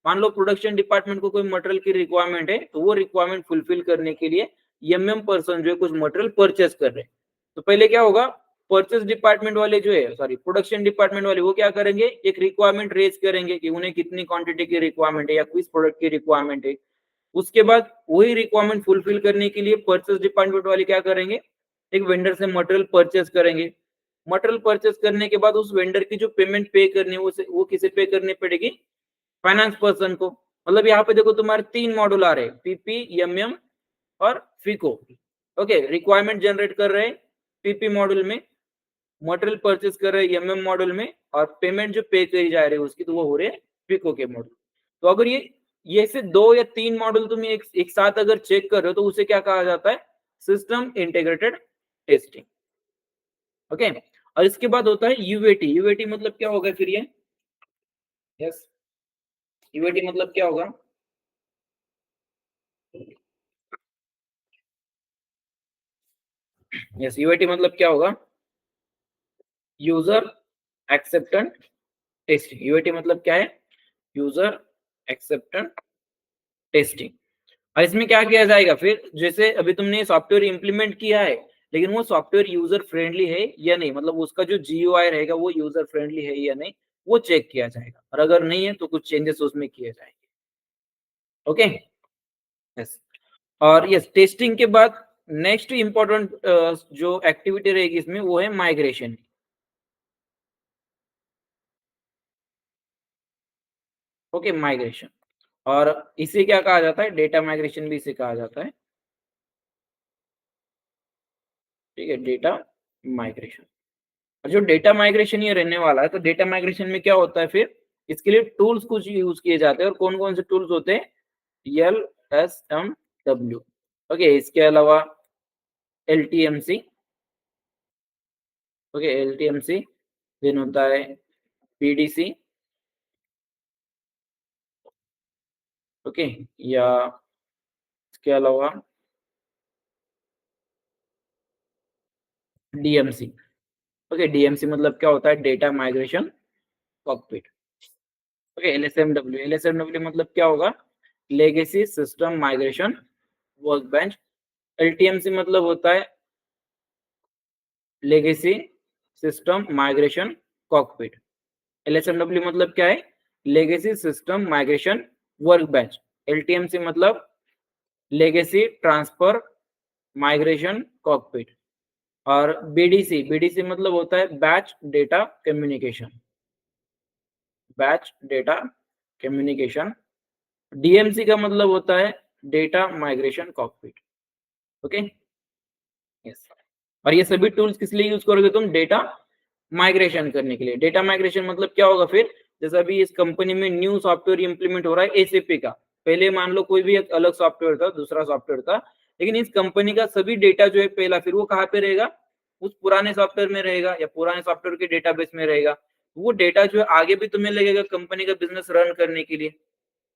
मान लो प्रोडक्शन डिपार्टमेंट को कोई मटेरियल की रिक्वायरमेंट है, तो वो रिक्वायरमेंट फुलफिल करने के लिए एमएम पर्सन जो है कुछ मटेरियल परचेस कर रहे हैं। तो पहले क्या होगा, परचेस डिपार्टमेंट वाले जो है, सॉरी प्रोडक्शन डिपार्टमेंट वाले, वो क्या करेंगे, एक रिक्वायरमेंट रेज करेंगे कि उन्हें कितनी क्वांटिटी की रिक्वायरमेंट है या किस प्रोडक्ट की रिक्वायरमेंट है। उसके बाद वही रिक्वायरमेंट फुलफिल करने के लिए परचेस डिपार्टमेंट वाले क्या करेंगे, एक वेंडर से मटेरियल परचेस करेंगे। मटेरियल परचेस करने के बाद उस वेंडर की जो पेमेंट पे करनी है वो किसे पे करनी पड़ेगी, फाइनेंस पर्सन को। मतलब यहाँ पे देखो तुम्हारे तीन मॉड्यूल आ रहे हैं, पीपी, एमएम और फिको। ओके, रिक्वायरमेंट जनरेट कर रहे हैं पीपी मॉड्यूल में, मटेरियल परचेस कर रहे हैं एमएम मॉड्यूल में, और पेमेंट जो पे करी जा रही है उसकी, तो वो हो रहे हैं पिको के मॉडल। तो अगर ये से 2 या 3 मॉडल तुम एक साथ अगर चेक कर रहे हो तो उसे क्या कहा जाता है? System integrated testing. ओके, और इसके बाद होता है यूएटी। यूएटी मतलब क्या होगा फिर ये? यस, यूएटी मतलब क्या होगा? यस, यूएटी मतलब क्या होगा? User acceptance testing. यूएटी मतलब क्या है? User acceptance testing. और इसमें क्या किया जाएगा फिर? जैसे अभी तुमने सॉफ्टवेयर इंप्लीमेंट किया है, लेकिन वो सॉफ्टवेयर यूजर फ्रेंडली है या नहीं, मतलब उसका जो जीयूआई रहेगा वो यूजर फ्रेंडली है या नहीं, वो चेक किया जाएगा। और अगर नहीं है तो कुछ चेंजेस उसमें किए जाएंगे। Okay, yes. और यस, टेस्टिंग के बाद नेक्स्ट इंपॉर्टेंट जो एक्टिविटी रहेगी इसमें वो है माइग्रेशन। Okay, migration. और इसे क्या कहा जाता है? डेटा माइग्रेशन भी इसे कहा जाता है। ठीक है, डेटा माइग्रेशन। और जो डेटा माइग्रेशन ये रहने वाला है, तो डेटा माइग्रेशन में क्या होता है फिर? इसके लिए टूल्स कुछ यूज किए जाते हैं। और कौन कौन से टूल्स होते हैं? LSMW। ओके, इसके अलावा LTMC। Okay, LTMC। देन होता है PDC। ओके, या इसके अलावा DMC। ओके, DMC मतलब क्या होता है? Data migration cockpit. Okay, LSMW मतलब क्या होगा? Legacy system migration workbench. LTMC मतलब होता है legacy system migration cockpit. LSMW मतलब क्या है? Legacy system migration workbench. LTMC मतलब लेगेसी ट्रांसफर माइग्रेशन कॉकपिट। और BDC मतलब होता है batch data communication. Batch data communication. DMC का मतलब होता है data migration cockpit. Okay, yes. और ये सभी टूल्स किस लिए यूज करोगे तुम? डेटा माइग्रेशन करने के लिए। डेटा माइग्रेशन मतलब क्या होगा फिर? जैसे अभी इस कंपनी में न्यू सॉफ्टवेयर इंप्लीमेंट हो रहा है एसएपी का। पहले मान लो कोई भी एक अलग सॉफ्टवेयर था, दूसरा सॉफ्टवेयर था, लेकिन इस कंपनी का सभी डेटा जो है पहला, फिर वो कहाँ पे रहेगा? उस पुराने सॉफ्टवेयर में रहेगा या पुराने सॉफ्टवेयर के डेटाबेस में रहेगा। वो डेटा जो है आगे भी तुम्हें लगेगा कंपनी का बिजनेस रन करने के लिए,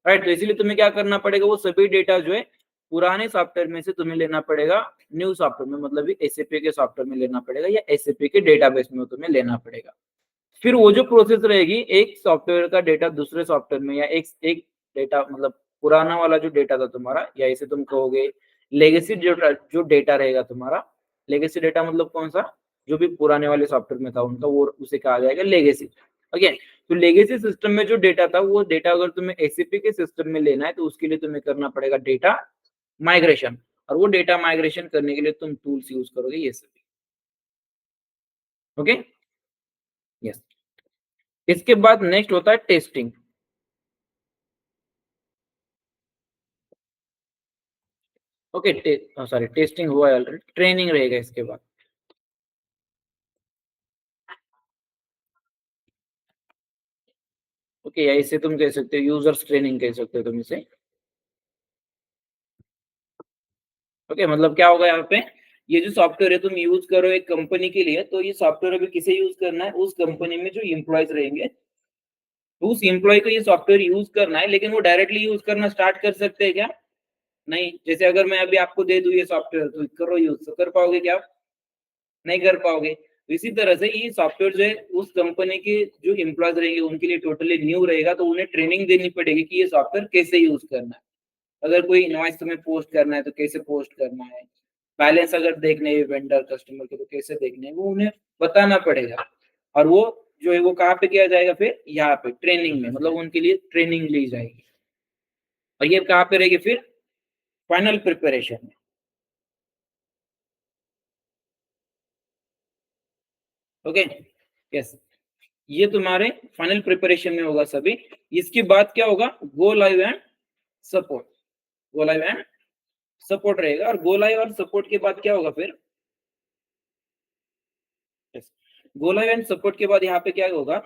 राइट? तो इसीलिए तुम्हें क्या करना पड़ेगा? वो सभी डेटा जो है पुराने सॉफ्टवेयर में से तुम्हें लेना पड़ेगा न्यू सॉफ्टवेयर में, मतलब एसएपी के सॉफ्टवेयर में लेना पड़ेगा या एसएपी के डेटाबेस में तुम्हें लेना पड़ेगा। फिर वो जो प्रोसेस रहेगी, एक सॉफ्टवेयर का डेटा दूसरे सॉफ्टवेयर में, या एक एक डेटा मतलब पुराना वाला जो डेटा था तुम्हारा, या इसे तुम कहोगे लेगेसी जो डेटा रहेगा तुम्हारा। लेगेसी डेटा मतलब कौन सा? जो भी पुराने वाले सॉफ्टवेयर में था उनका, वो उसे कहा जाएगा लेगेसी। ओके, तो लेगेसी सिस्टम में जो डेटा था, वो डेटा अगर तुम्हें एसएपी के सिस्टम में लेना है तो उसके लिए तुम्हें करना पड़ेगा डेटा माइग्रेशन। और वो डेटा माइग्रेशन करने के लिए तुम टूल्स यूज करोगे ये सभी। Okay, yes. इसके बाद नेक्स्ट होता है टेस्टिंग। ओके, सॉरी, टेस्टिंग हुआ है ऑलरेडी, ट्रेनिंग रहेगा इसके बाद। ओके, या इसे तुम कह सकते हो यूजर्स ट्रेनिंग कह सकते हो तुम इसे। ओके, मतलब क्या होगा यहाँ पे? ये जो सॉफ्टवेयर है तुम यूज करो एक कंपनी के लिए, तो ये सॉफ्टवेयर अभी किसे यूज करना है? उस कंपनी में जो एम्प्लॉयज रहेंगे, तो उस एम्प्लॉय को ये सॉफ्टवेयर यूज करना है। लेकिन वो डायरेक्टली यूज करना स्टार्ट कर सकते हैं क्या? नहीं। जैसे अगर मैं अभी आपको दे दूं ये सॉफ्टवेयर, तो करो यूज, तो कर पाओगे क्या? नहीं कर पाओगे। तो इसी तरह से ये सॉफ्टवेयर जो है उस कंपनी के जो एम्प्लॉयज रहेंगे उनके लिए टोटली न्यू रहेगा, तो उन्हें ट्रेनिंग देनी पड़ेगी कि ये सॉफ्टवेयर कैसे यूज करना है। अगर कोई इनवॉइस तुम्हें पोस्ट करना है तो कैसे पोस्ट करना है, बैलेंस अगर देखने हैं वेंडर कस्टमर के तो कैसे देखने हैं, वो उन्हें बताना पड़ेगा। और वो जो है वो कहाँ पे किया जाएगा फिर? यहाँ पे ट्रेनिंग में, मतलब उनके लिए ट्रेनिंग ली जाएगी। और ये कहाँ पे रहेगी फिर? फाइनल प्रिपरेशन में। ओके, यस, ये तुम्हारे फाइनल प्रिपरेशन में होगा सभी। इसके बाद क्या होगा? Go live and support. Go live and support रहेगा। और गो लाइव और सपोर्ट के बाद क्या होगा फिर? गो लाइव एंड सपोर्ट के बाद यहाँ पे क्या होगा?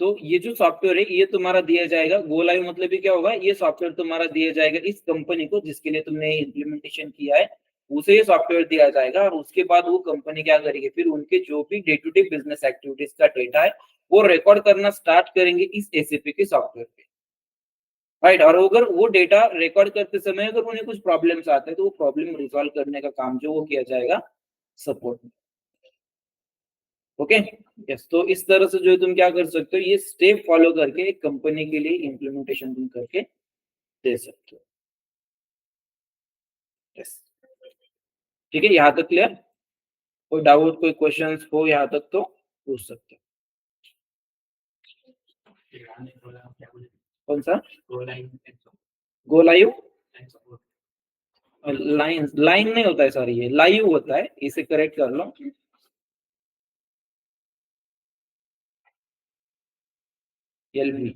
तो ये जो सॉफ्टवेयर है ये तुम्हारा दिया जाएगा, गो लाइव मतलब भी क्या होगा, ये सॉफ्टवेयर तुम्हारा दिया जाएगा इस कंपनी को जिसके लिए तुमने इम्प्लीमेंटेशन किया है, उसे ये सॉफ्टवेयर दिया जाएगा और उसके बाद वो कंपनी क्या करेगी, फिर उनके जो भी day to day business activities का डेटा है वो रिकॉर्ड करना स्टार्ट करेंगे इस एसएपी के सॉफ्टवेयर पे, राइट। और अगर वो डेटा रिकॉर्ड करते समय अगर उन्हें कुछ प्रॉब्लम्स आते हैं तो वो प्रॉब्लम रिजॉल्व करने का काम जो वो किया जाएगा सपोर्ट में। ओके यस, तो इस तरह से जो है तुम क्या कर सकते हो, ये स्टेप फॉलो करके एक कंपनी के लिए इम्प्लीमेंटेशन तुम करके दे सकते हो। यस ठीक है, यहाँ तक क्लियर? कोई डाउट कोई क्वेश्चंस हो यहाँ तक तो पूछ सकते हो। कौन सा गो लाइव? लाइन लाइन नहीं होता है सॉरी, ये लाइव होता है, इसे करेक्ट कर लो। LV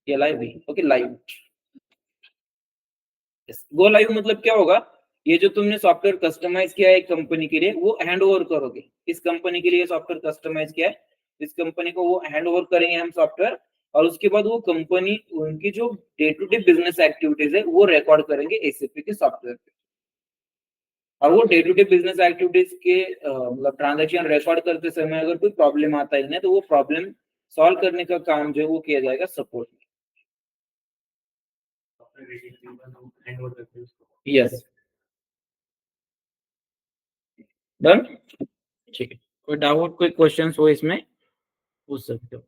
LIV okay live. Go live मतलब क्या होगा, ये जो तुमने सॉफ्टवेयर कस्टमाइज किया है एक कंपनी के लिए वो हैंड ओवर करोगे, इस कंपनी के लिए सॉफ्टवेयर कस्टमाइज किया है, इस कंपनी को वो हैंड ओवर करेंगे हम सॉफ्टवेयर, और उसके बाद वो कंपनी उनकी जो day to day business activities है वो रिकॉर्ड करेंगे एसएपी के सॉफ्टवेयर पे, और वो day to day business activities के मतलब ट्रांजैक्शन रिकॉर्ड करते समय अगर कोई प्रॉब्लम आता है ना तो वो प्रॉब्लम सॉल्व करने का काम जो है वो किया जाएगा सपोर्ट में। यस डन ठीक है, कोई डाउट कोई क्वेश्चन हो इसमें पूछ सकते हो।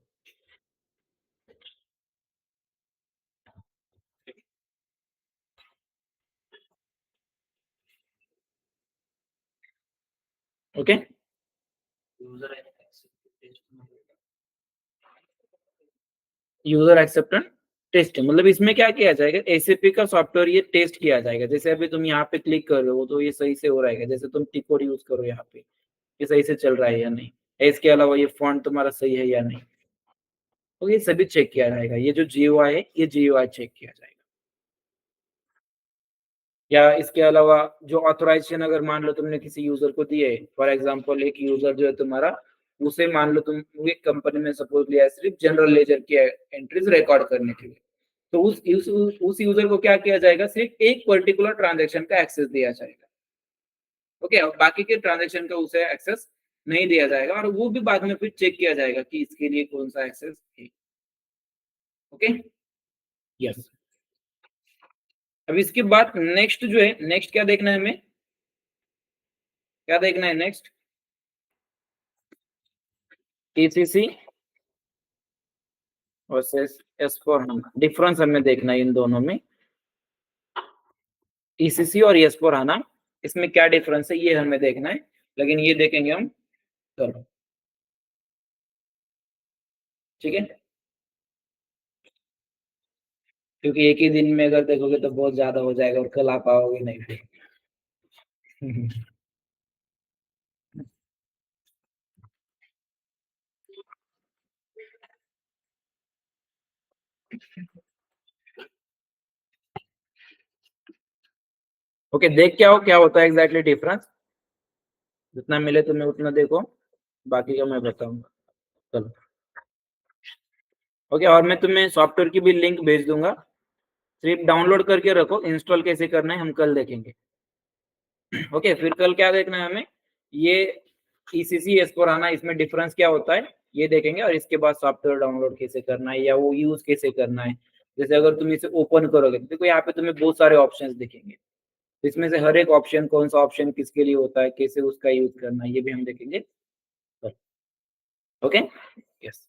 ओके यूजर एक्सेप्टेंस टेस्टिंग मतलब इसमें क्या किया जाएगा, एसएपी का सॉफ्टवेयर ये टेस्ट किया जाएगा, जैसे अभी तुम यहाँ पे क्लिक कर रहे हो तो ये सही से हो रहा है, जैसे तुम टिक कोड यूज करो यहाँ पे ये सही से चल रहा है या नहीं, इसके अलावा ये फॉन्ट तुम्हारा सही है या नहीं, तो ये सभी चेक किया जाएगा, ये जो जीयूआई है ये जीयूआई चेक किया जाएगा। या इसके अलावा जो ऑथराइजेशन अगर मान लो तुमने किसी यूजर को दिए, फॉर एग्जांपल एक यूजर जो है तुम्हारा, उसे मान लो तुम एक कंपनी में सपोज लिया है सिर्फ जनरल लेजर की एंट्रीज रिकॉर्ड करने के लिए, तो उस यूजर को क्या किया जाएगा, सिर्फ एक पर्टिकुलर ट्रांजैक्शन का एक्सेस दिया जाएगा। ओके और बाकी के ट्रांजैक्शन का उसे एक्सेस नहीं दिया जाएगा, और वो भी बाद में फिर चेक किया जाएगा कि इसके लिए कौन सा एक्सेस है। ओके यस, अब इसके बाद नेक्स्ट जो है, नेक्स्ट क्या देखना है हमें, क्या देखना है next, ECC versus S/4HANA, difference हमें देखना है इन दोनों में, ईसीसी और S/4HANA इसमें क्या डिफरेंस है ये हमें देखना है, लेकिन ये देखेंगे हम कल, ठीक है, क्योंकि एक ही दिन में अगर देखोगे तो बहुत ज्यादा हो जाएगा और कल आ पाओगे नहीं फिर। ओके देख क्या हो क्या होता है एग्जैक्टली डिफरेंस, जितना मिले तुम्हें उतना देखो, बाकी का मैं बताऊंगा चलो। ओके और मैं तुम्हें सॉफ्टवेयर की भी लिंक भेज दूंगा, सिर्फ डाउनलोड करके रखो, इंस्टॉल कैसे करना है हम कल देखेंगे। ओके फिर कल क्या देखना है हमें, ये ईसीसी S/4HANA इसमें डिफरेंस क्या होता है ये देखेंगे, और इसके बाद सॉफ्टवेयर डाउनलोड कैसे करना है या वो यूज कैसे करना है, जैसे अगर तुम इसे ओपन करोगे देखो यहाँ पे तुम्हें बहुत सारे ऑप्शंस दिखेंगे, इसमें से हर एक ऑप्शन कौन सा ऑप्शन किसके लिए होता है, कैसे उसका यूज करना है ये भी हम देखेंगे। Okay yes.